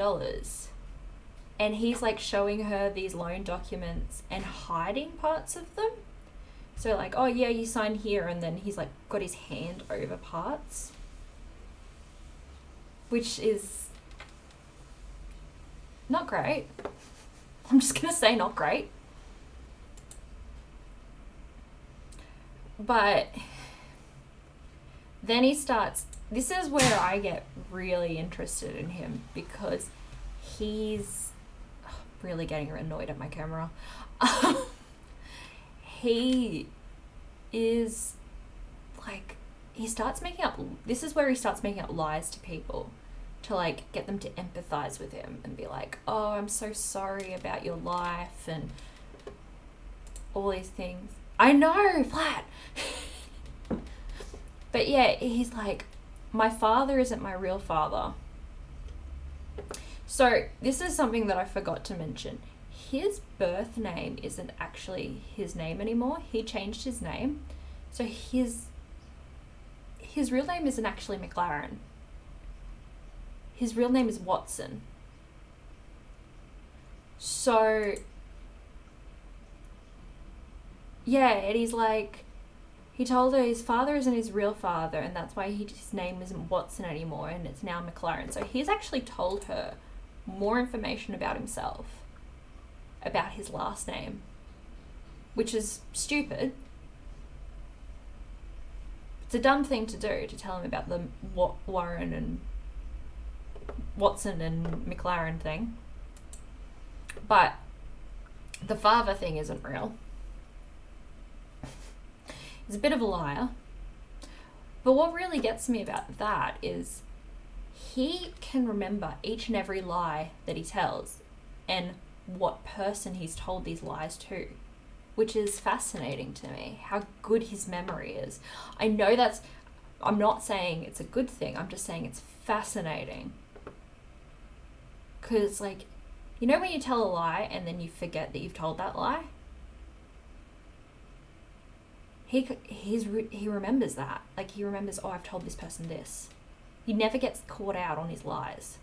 and he's like showing her these loan documents and hiding parts of them. So like, oh yeah, you sign here, and then he's like got his hand over parts, which is not great. I'm just gonna say not great. But then he starts, this is where I get really interested in him, because he's really getting annoyed at my camera. He is like, he starts making up, this is where he starts making up lies to people to like get them to empathize with him and be like, oh, I'm so sorry about your life and all these things. I know, flat. But yeah, he's like, my father isn't my real father. So this is something that I forgot to mention. His birth name isn't actually his name anymore. He changed his name. So his real name isn't actually McLaren. His real name is Watson. So yeah, and he's like, he told her his father isn't his real father, and that's why his name isn't Watson anymore, and it's now McLaren. So he's actually told her more information about himself, about his last name, which is stupid. It's a dumb thing to do, to tell him about the Warren and Watson and McLaren thing. But the father thing isn't real. He's a bit of a liar. But what really gets me about that is he can remember each and every lie that he tells and what person he's told these lies to, which is fascinating to me, how good his memory is. I know I'm not saying it's a good thing, I'm just saying it's fascinating. Because, like, you know when you tell a lie and then you forget that you've told that lie? He remembers that. Like, he remembers, oh, I've told this person this. He never gets caught out on his lies,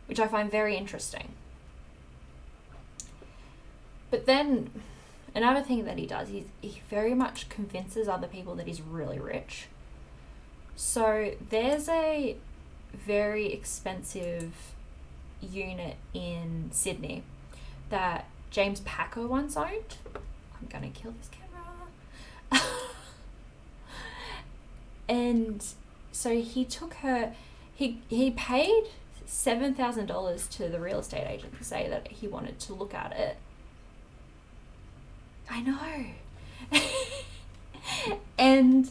which I find very interesting. But then another thing that he does, he very much convinces other people that he's really rich. So there's a very expensive unit in Sydney that James Packer once owned. I'm gonna kill this camera. And so he took her, he paid $7,000 to the real estate agent to say that he wanted to look at it. I know. And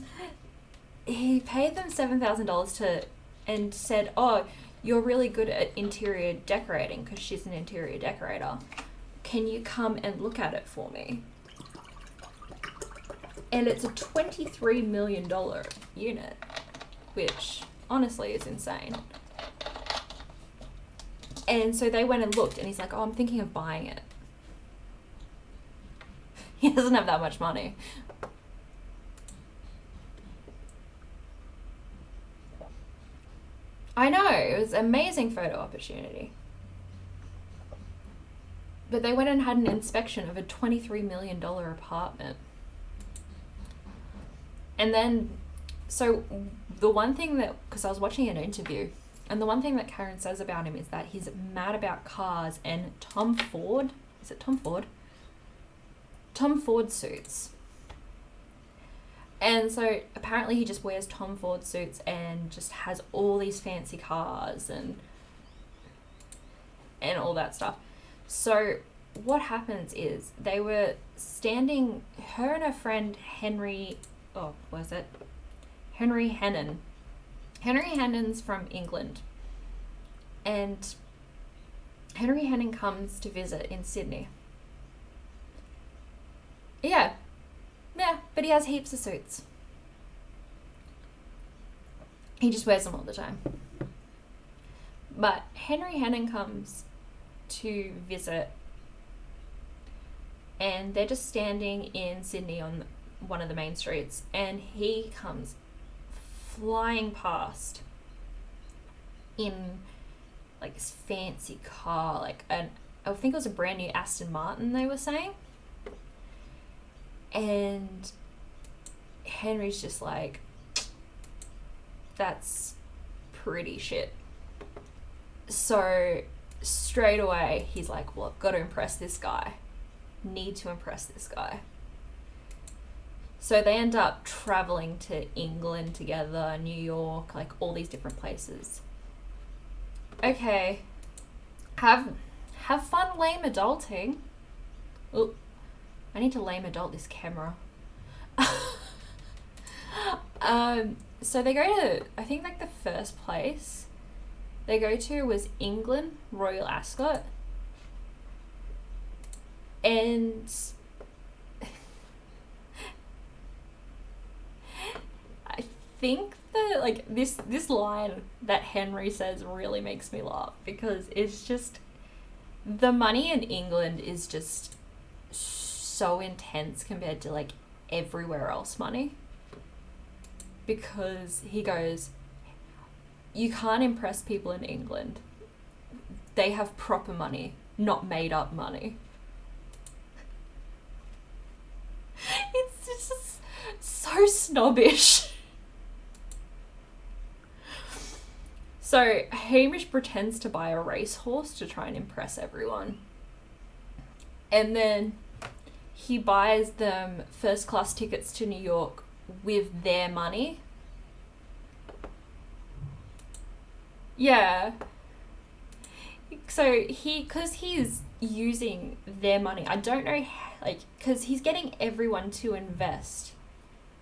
he paid them $7,000 and said, oh, you're really good at interior decorating, because she's an interior decorator. Can you come and look at it for me? And it's a $23 million unit, which honestly is insane. And so they went and looked, and he's like, oh, I'm thinking of buying it. He doesn't have that much money. I know, it was an amazing photo opportunity. But they went and had an inspection of a $23 million apartment. And then, so the one thing that, because I was watching an interview, and the one thing that Karen says about him is that he's mad about cars and Tom Ford, is it Tom Ford? Tom Ford suits. And so apparently he just wears Tom Ford suits and just has all these fancy cars and all that stuff. So what happens is they were standing, her and her friend Henry Hennan. Henry Hannan's from England. And Henry Hannan comes to visit in Sydney. Yeah, but he has heaps of suits. He just wears them all the time. But Henry Hannan comes to visit, and they're just standing in Sydney on one of the main streets, and he comes flying past in like this fancy car, like I think it was a brand new Aston Martin, they were saying. And Henry's just like, that's pretty shit. So straight away, he's like, well, I've got to impress this guy. Need to impress this guy. So they end up traveling to England together, New York, like all these different places. Okay. Have fun lame adulting. Oh, I need to lame adult this camera. So they go to, I think like the first place they go to was England, Royal Ascot. And I think that like this line that Henry says really makes me laugh, because it's just, the money in England is just so intense compared to like everywhere else money. Because he goes, you can't impress people in England. They have proper money, not made up money. It's just so snobbish. So Hamish pretends to buy a racehorse to try and impress everyone. And then he buys them first class tickets to New York with their money. Yeah. So because he's using their money, I don't know how, like, because he's getting everyone to invest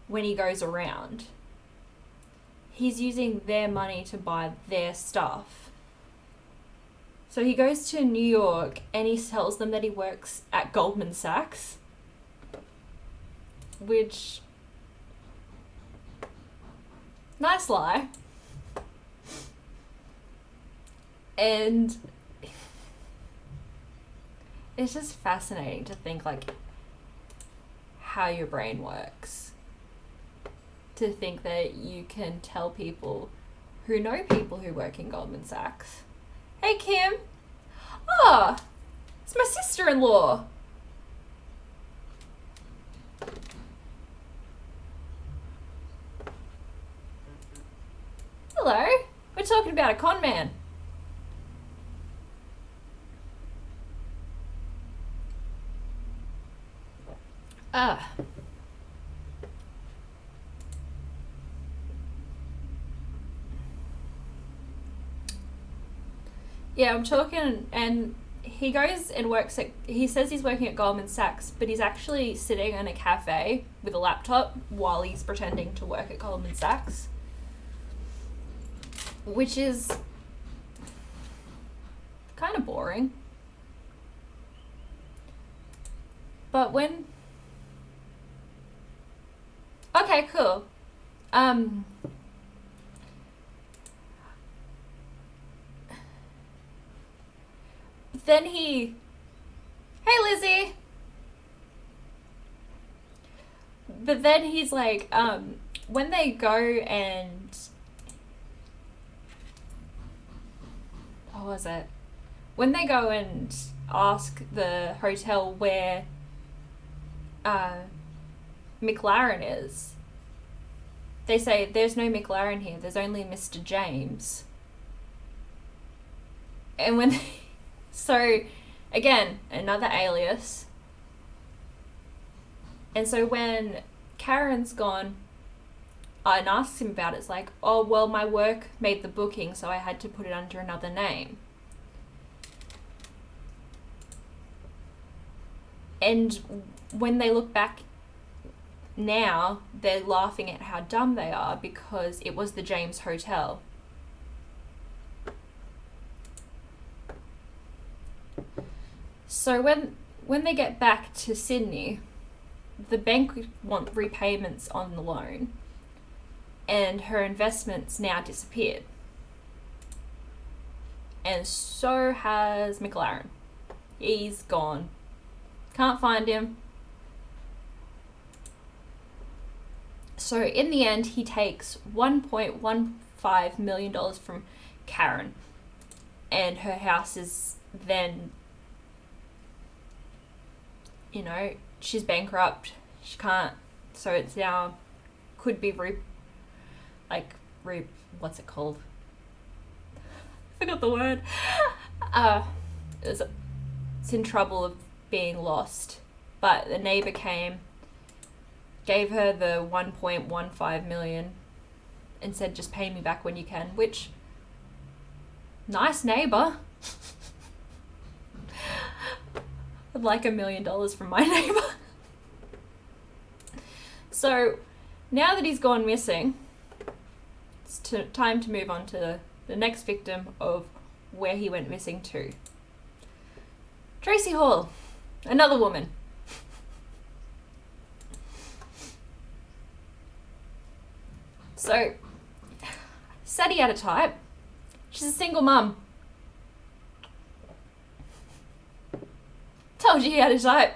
when he goes around. He's using their money to buy their stuff. So he goes to New York and he tells them that he works at Goldman Sachs, which, nice lie. And it's just fascinating to think like how your brain works. To think that you can tell people who know people who work in Goldman Sachs, hey Kim, it's my sister-in-law. Hello, we're talking about a con man. Yeah, I'm talking, and he goes and works at, he says he's working at Goldman Sachs, but he's actually sitting in a cafe with a laptop while he's pretending to work at Goldman Sachs. Which is kind of boring. But when... Okay, cool. Then he... Hey, Lizzie! But then he's like, when they go and... What was it? When they go and ask the hotel where McLaren is, they say, there's no McLaren here, there's only Mr. James. And when... So, again, another alias. And so when Karen's gone and asks him about it, it's like, oh, well, my work made the booking, so I had to put it under another name. And when they look back now, they're laughing at how dumb they are because it was the James Hotel. So when they get back to Sydney, the bank want repayments on the loan, and her investments now disappeared. And so has McLaren. He's gone. Can't find him. So in the end, he takes $1.15 million from Karen. and her house is then, you know, she's bankrupt. She can't, so it's now could be what's it called? I forgot the word. It's in trouble of being lost. But the neighbour came, gave her the 1.15 million and said, just pay me back when you can, which, nice neighbour. I'd like $1 million from my neighbour. So now that he's gone missing, it's time to move on to the next victim of where he went missing to. Tracy Hall, another woman. So, Sadie had a type. She's a single mum. Told you he had a type.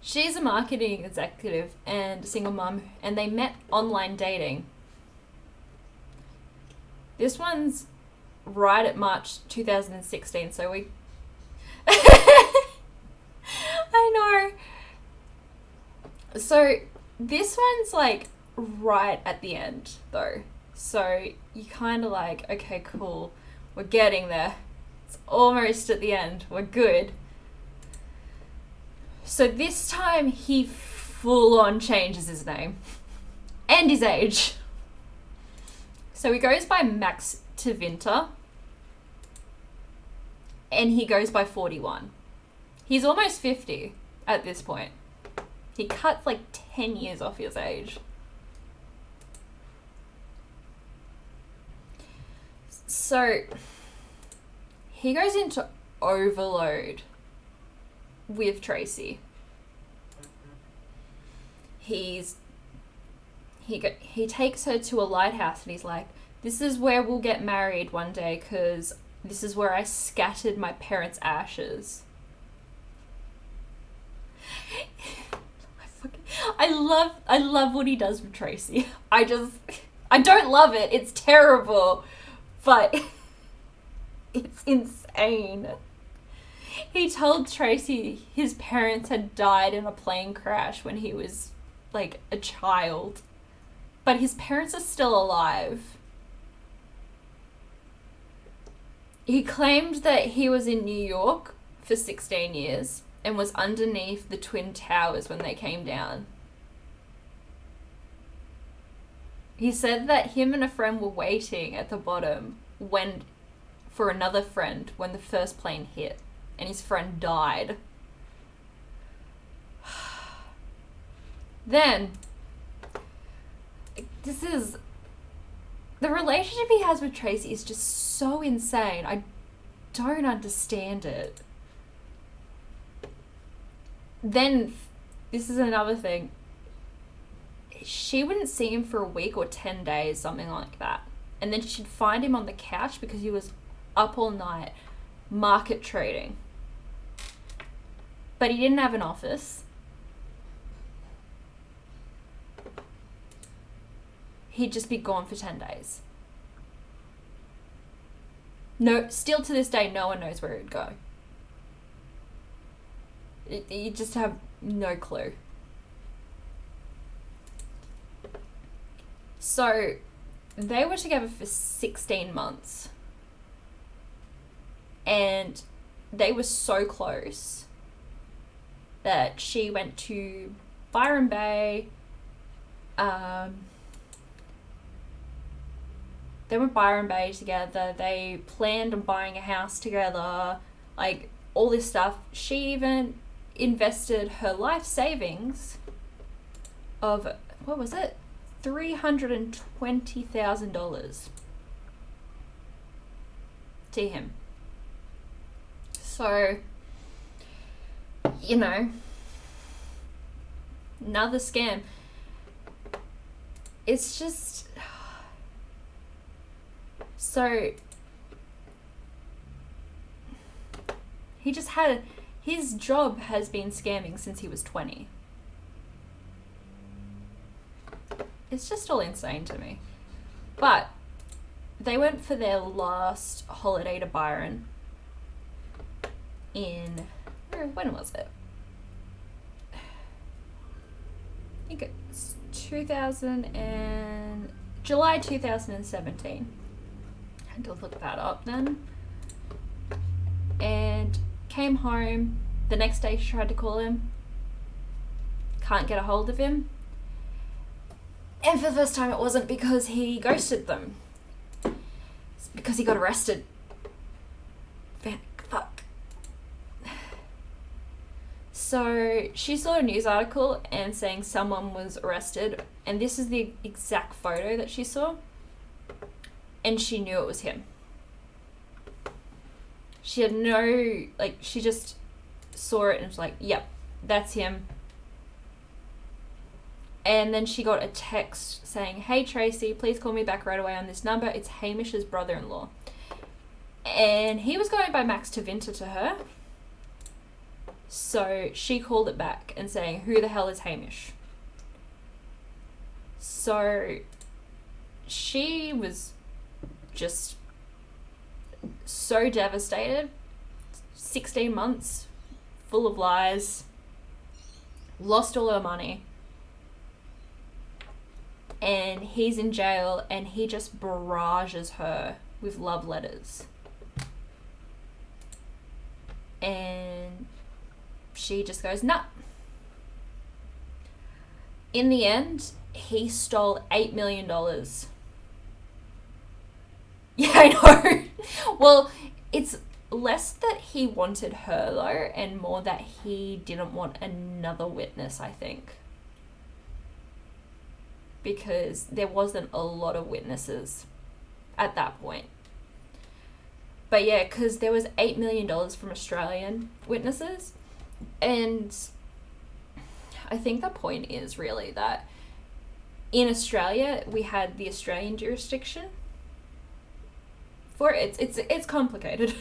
She's a marketing executive and a single mum, and they met online dating. This one's right at March 2016, so we... I know. So this one's like right at the end though. So you kind of like, okay, cool. We're getting there. It's almost at the end. We're good. So this time he full on changes his name and his age. So he goes by Max Tavinta and he goes by 41. He's almost 50 at this point. He cuts like 10 years off his age. So he goes into overload with Tracy. He takes her to a lighthouse and he's like, this is where we'll get married one day because this is where I scattered my parents' ashes. I love what he does with Tracy. I don't love it. It's terrible. But it's insane. He told Tracy his parents had died in a plane crash when he was like a child. But his parents are still alive. He claimed that he was in New York for 16 years and was underneath the Twin Towers when they came down. He said that him and a friend were waiting at the bottom for another friend when the first plane hit, and his friend died. Then, the relationship he has with Tracy is just so insane. I don't understand it. Then, this is another thing. She wouldn't see him for a week or 10 days, something like that. And then she'd find him on the couch because he was up all night market trading. But he didn't have an office. He'd just be gone for 10 days. No, still to this day, no one knows where he'd go. You just have no clue. So, they were together for 16 months. And they were so close that she went to Byron Bay. They went Byron Bay together. They planned on buying a house together. Like, all this stuff. She even invested her life savings of, what was it? $320,000 to him. So, you know, another scam. It's just, so he just had, his job has been scamming since he was 20. It's just all insane to me. But they went for their last holiday to Byron in, when was it? I think it's July 2017. I had to look that up then. And came home. The next day she tried to call him. Can't get a hold of him. And for the first time it wasn't because he ghosted them. It's because he got arrested. Fuck. So she saw a news article and saying someone was arrested, and this is the exact photo that she saw, and she knew it was him. She had no, she just saw it and was like, yep, that's him. And then she got a text saying, "Hey Tracy, please call me back right away on this number. It's Hamish's brother-in-law." And he was going by Max Tavinta to her. So she called it back and saying, "Who the hell is Hamish?" So she was just so devastated. 16 months full of lies. Lost all her money. And he's in jail and he just barrages her with love letters. And she just goes, nah. In the end, he stole $8 million. Yeah, I know. Well, it's less that he wanted her, though, and more that he didn't want another witness, I think. Because there wasn't a lot of witnesses at that point. But yeah, because there was $8 million from Australian witnesses. And I think the point is really that in Australia, we had the Australian jurisdiction for it. It's complicated.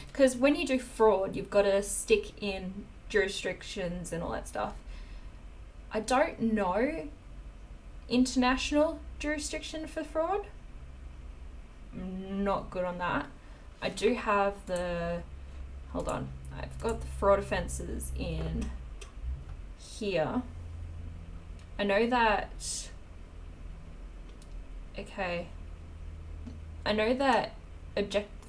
Because when you do fraud, you've got to stick in jurisdictions and all that stuff. I don't know international jurisdiction for fraud. I'm not good on that. I do have hold on, I've got the fraud offences in here. I know that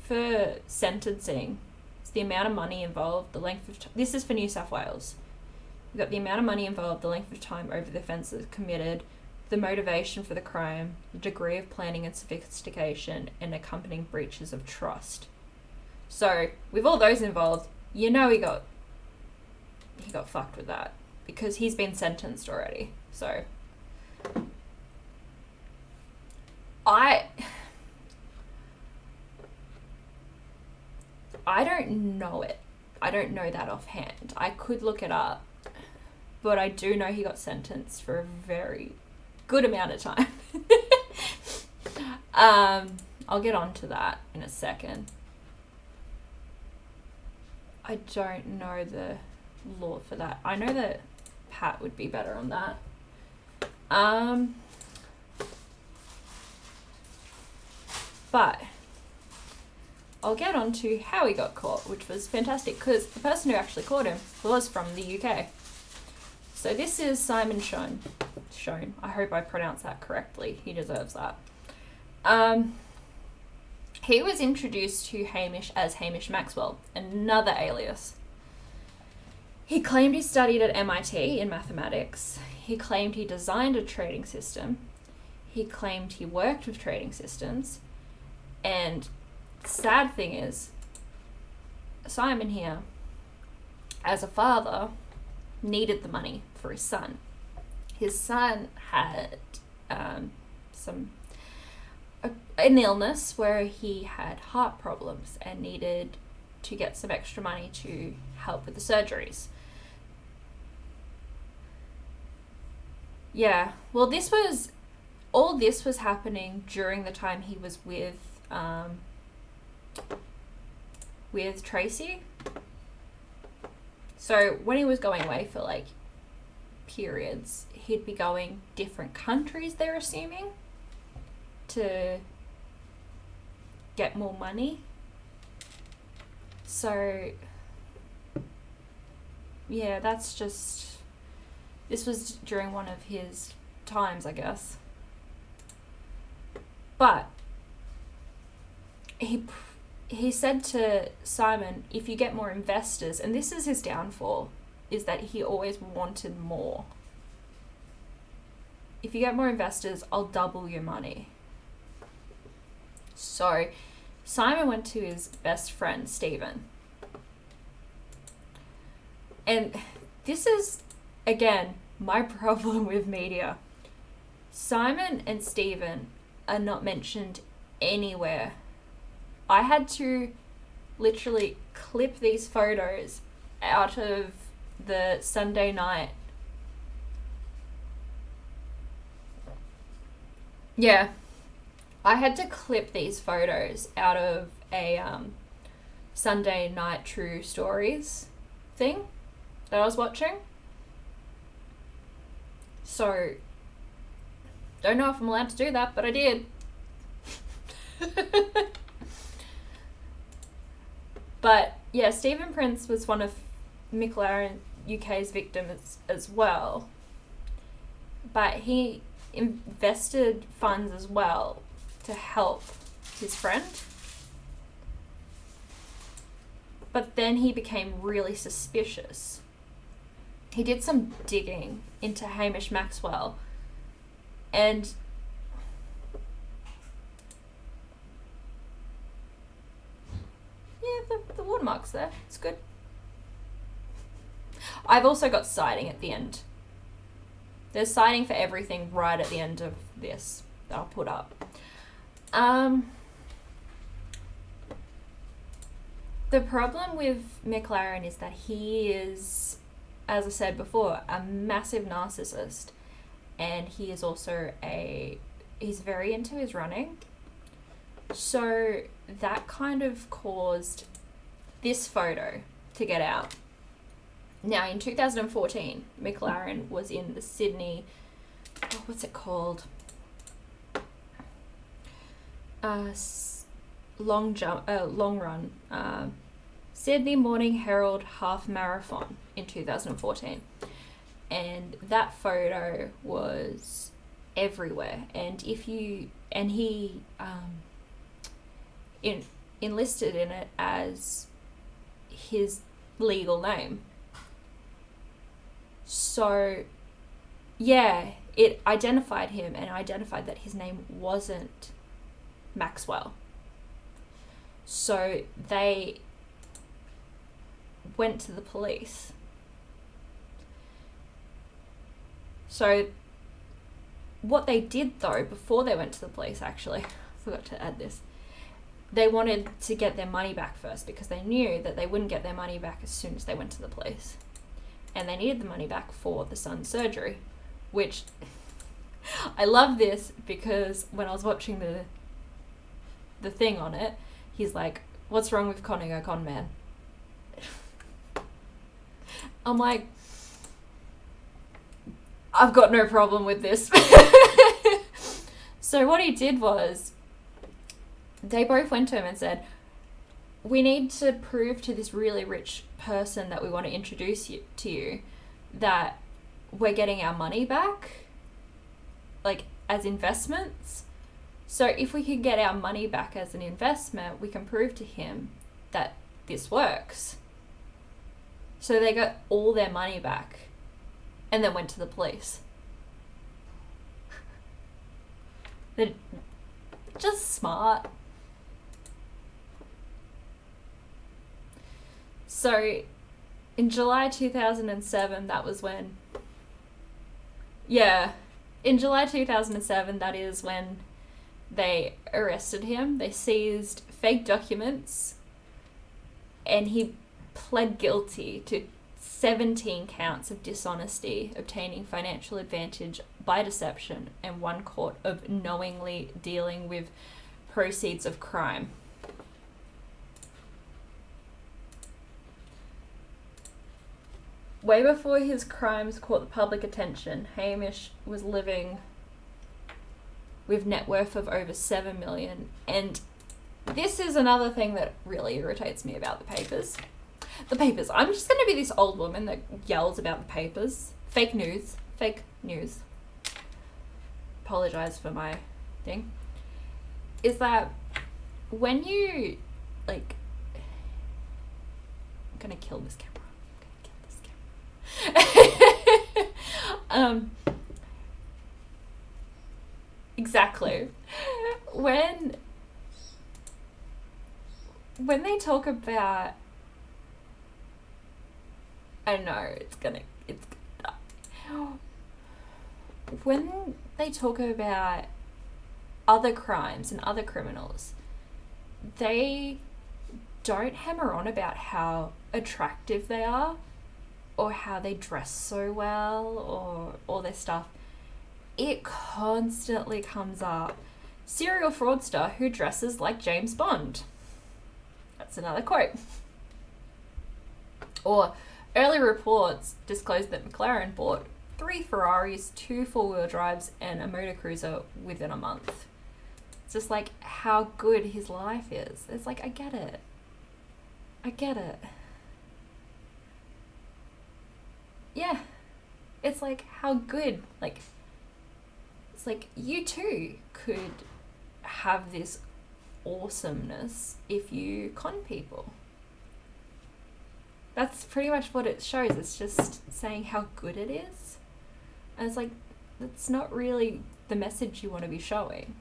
for sentencing, it's the amount of money involved, the length of this is for New South Wales. We've got the amount of money involved, the length of time over the offences committed, the motivation for the crime, the degree of planning and sophistication, and accompanying breaches of trust. So, with all those involved, you know he got fucked with that because he's been sentenced already. So, I don't know it. I don't know that offhand. I could look it up, but I do know he got sentenced for a very good amount of time. I'll get on to that in a second. I don't know the law for that. I know that Pat would be better on that. But I'll get on to how he got caught, which was fantastic because the person who actually caught him was from the UK. So this is Simon Shone. I hope I pronounced that correctly. He deserves that. He was introduced to Hamish as Hamish Maxwell, another alias. He claimed he studied at MIT in mathematics. He claimed he designed a trading system. He claimed he worked with trading systems. And the sad thing is, Simon here, as a father, needed the money for his son. His son had an illness where he had heart problems and needed to get some extra money to help with the surgeries. Yeah, well, all this was happening during the time he was with Tracy. So when he was going away for periods, he'd be going different countries, they're assuming, to get more money. So, yeah, this was during one of his times, I guess. But he said to Simon, if you get more investors, and this is his downfall, is that he always wanted more. If you get more investors, I'll double your money. So Simon went to his best friend, Stephen. And this is, again, my problem with media. Simon and Stephen are not mentioned anywhere. I had to literally clip these photos out of the Sunday night. Yeah. I had to clip these photos out of a Sunday night true stories thing that I was watching. So, don't know if I'm allowed to do that, but I did. But yeah, Stephen Prince was one of McLaren UK's victims as well. But he invested funds as well to help his friend. But then he became really suspicious. He did some digging into Hamish Maxwell, and yeah, the watermark's there. It's good. I've also got citing at the end. There's citing for everything right at the end of this that I'll put up. The problem with McLaren is that he is, as I said before, a massive narcissist, and he is also he's very into his running. So that kind of caused this photo to get out. Now, in 2014, McLaren was in the Sydney, what's it called? Long run. Sydney Morning Herald Half Marathon in 2014. And that photo was everywhere. And he enlisted in it as his legal name. So, yeah, it identified him and identified that his name wasn't Maxwell. So they went to the police. So what they did, though, before they went to the police, actually, I forgot to add this, they wanted to get their money back first because they knew that they wouldn't get their money back as soon as they went to the police. And they needed the money back for the son's surgery, which I love this because when I was watching the thing on it, he's like, what's wrong with conning a con man? I'm like, I've got no problem with this. So what he did was, they both went to him and said, we need to prove to this really rich person that we want to introduce you to you that we're getting our money back, like as investments. So if we could get our money back as an investment, we can prove to him that this works. So they got all their money back and then went to the police. They're just smart. So in July 2007, that was when, in July 2007, that is when they arrested him. They seized fake documents and he pled guilty to 17 counts of dishonesty, obtaining financial advantage by deception, and 1 count of knowingly dealing with proceeds of crime. Way before his crimes caught the public attention, Hamish was living with net worth of over 7 million. And this is another thing that really irritates me about the papers. The papers. I'm just going to be this old woman that yells about the papers. Fake news. Fake news. Apologize for my thing. Is that when you, like, I'm going to kill this camera. Exactly. When they talk about, I know it's gonna when they talk about other crimes and other criminals, they don't hammer on about how attractive they are or how they dress so well or all this stuff. It constantly comes up. Serial fraudster who dresses like James Bond. That's another quote. Or early reports disclosed that McLaren bought 3 Ferraris, 2 4-wheel drives, and a motor cruiser within a month. It's just like how good his life is. It's like, I get it. Yeah. It's like how good, like, it's like you too could have this awesomeness if you con people. That's pretty much what it shows. It's just saying how good it is. And it's like, that's not really the message you want to be showing.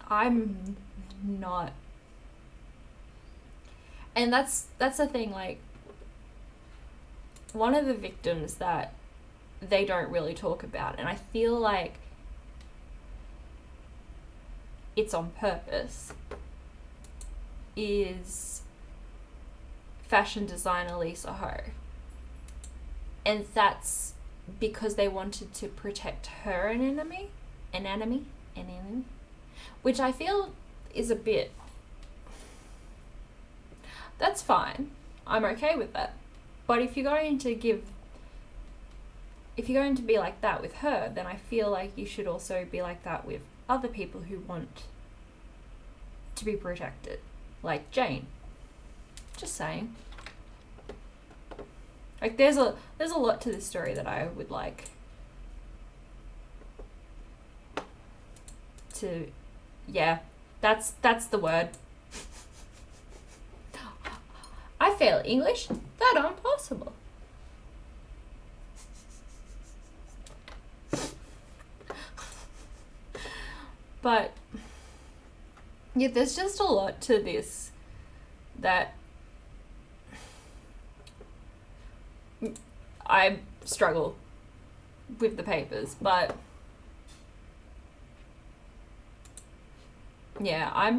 I'm not. And that's the thing, like, one of the victims that they don't really talk about, and I feel like it's on purpose, is fashion designer Lisa Ho. And that's because they wanted to protect her anonymity, which I feel is a bit, that's fine. I'm okay with that. But if you're going to be like that with her, then I feel like you should also be like that with other people who want to be protected. Like Jane. Just saying. Like there's a lot to this story that I would like to, yeah, that's the word. I fail English? That impossible. But yeah, there's just a lot to this that I struggle with the papers, but yeah, I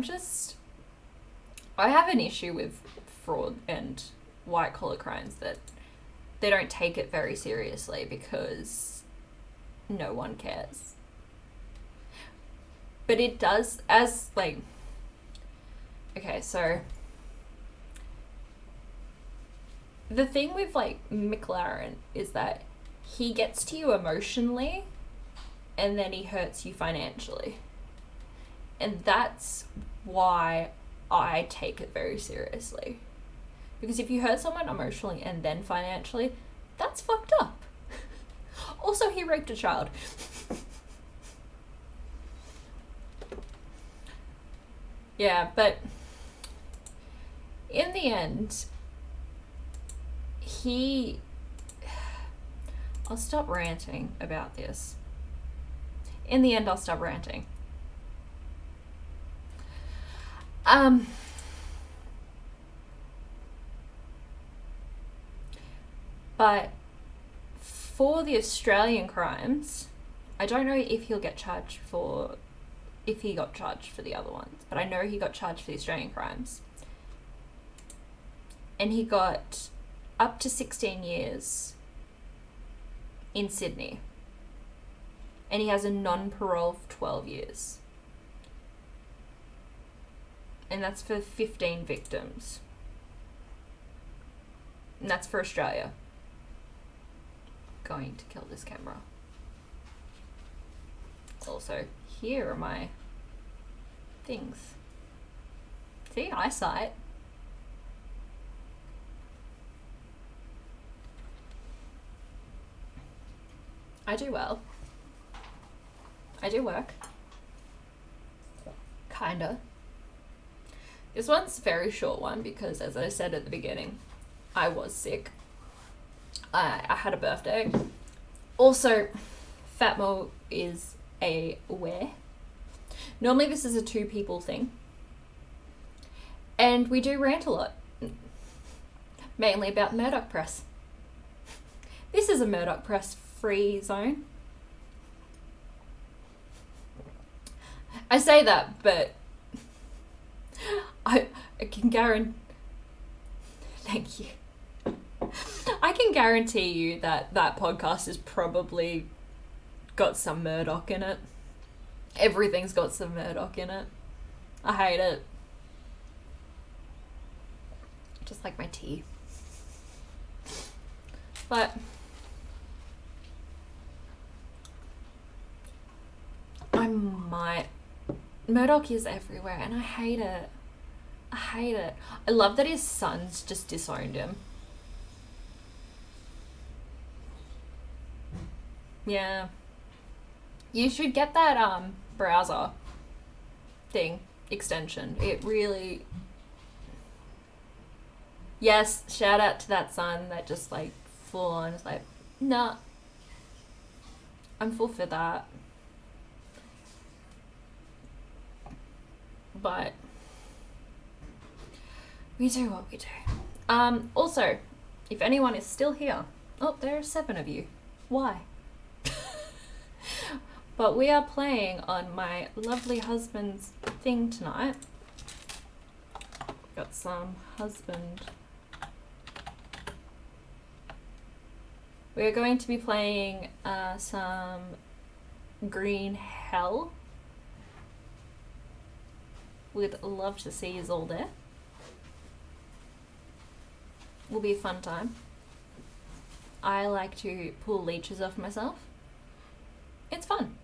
have an issue with fraud and white collar crimes that they don't take it very seriously because no one cares. But it does, as like, okay, so the thing with like McLaren is that he gets to you emotionally and then he hurts you financially. And that's why I take it very seriously. Because if you hurt someone emotionally and then financially, that's fucked up. Also, he raped a child. Yeah, but in the end, I'll stop ranting about this. In the end, I'll stop ranting. But for the Australian crimes, I don't know if he got charged for the other ones, but I know he got charged for the Australian crimes. And he got up to 16 years in Sydney. And he has a non-parole for 12 years. And that's for 15 victims. And that's for Australia. going to kill this camera. Also, here are my things. See, eyesight. I do well. I do work. Kinda. This one's a very short one because, as I said at the beginning, I was sick. I had a birthday. Also, Fatmo is a where. Normally this is a 2 people thing. And we do rant a lot. Mainly about Murdoch Press. This is a Murdoch Press free zone. I say that, but I can guarantee... Thank you. I can guarantee you that that podcast has probably got some Murdoch in it. Everything's got some Murdoch in it. I hate it. Just like my tea. But I might... Murdoch is everywhere and I hate it. I hate it. I love that his sons just disowned him. Yeah. You should get that browser thing extension. It really... Yes, shout out to that son that just like full on is like, nah. I'm full for that. But we do what we do. Also, if anyone is still here, oh, there are 7 of you. Why? But we are playing on my lovely husband's thing tonight. Got some husband. We're going to be playing some Green Hell. We'd love to see yous all there. Will be a fun time. I like to pull leeches off myself. It's fun.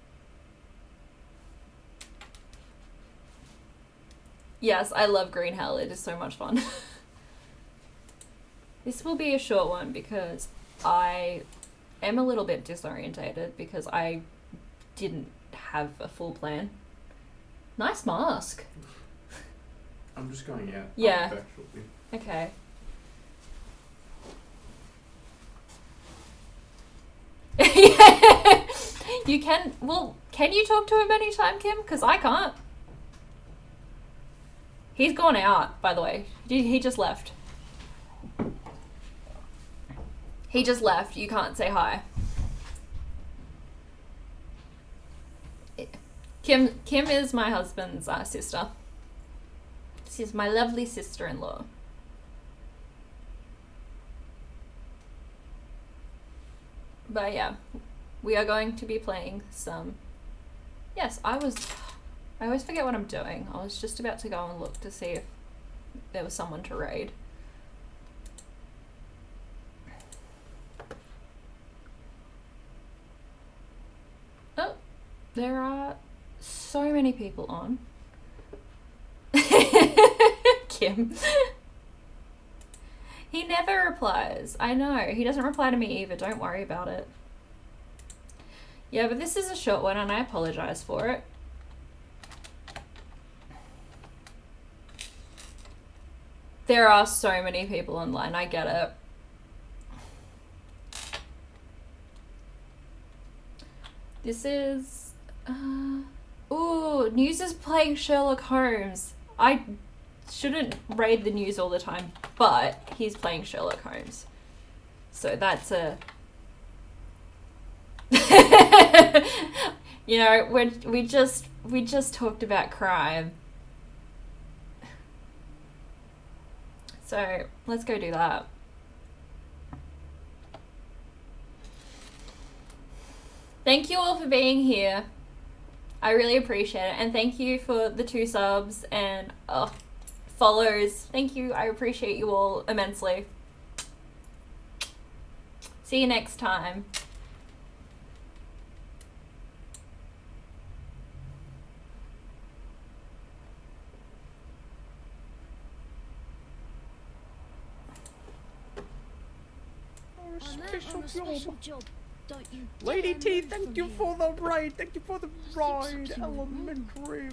Yes, I love Green Hell. It is so much fun. This will be a short one because I am a little bit disorientated because I didn't have a full plan. Nice mask. I'm just going out. Yeah. Factually. Okay. You can, well, can you talk to him anytime, Kim? Because I can't. He's gone out, by the way. He just left. He just left. You can't say hi. Kim is my husband's sister. She's my lovely sister-in-law. But yeah, we are going to be playing some... Yes, I always forget what I'm doing. I was just about to go and look to see if there was someone to raid. Oh, there are so many people on. Kim. He never replies. I know. He doesn't reply to me either. Don't worry about it. Yeah, but this is a short one and I apologize for it. There are so many people online. I get it. This is... Ooh, News is playing Sherlock Holmes. I shouldn't raid the News all the time, but he's playing Sherlock Holmes. So that's a... You know, we just talked about crime. So let's go do that. Thank you all for being here. I really appreciate it. And thank you for the 2 subs and follows. Thank you. I appreciate you all immensely. See you next time. special job. Don't you Lady dare T, move thank from you here. for the ride. Thank you for the ride. talking about? Elementary.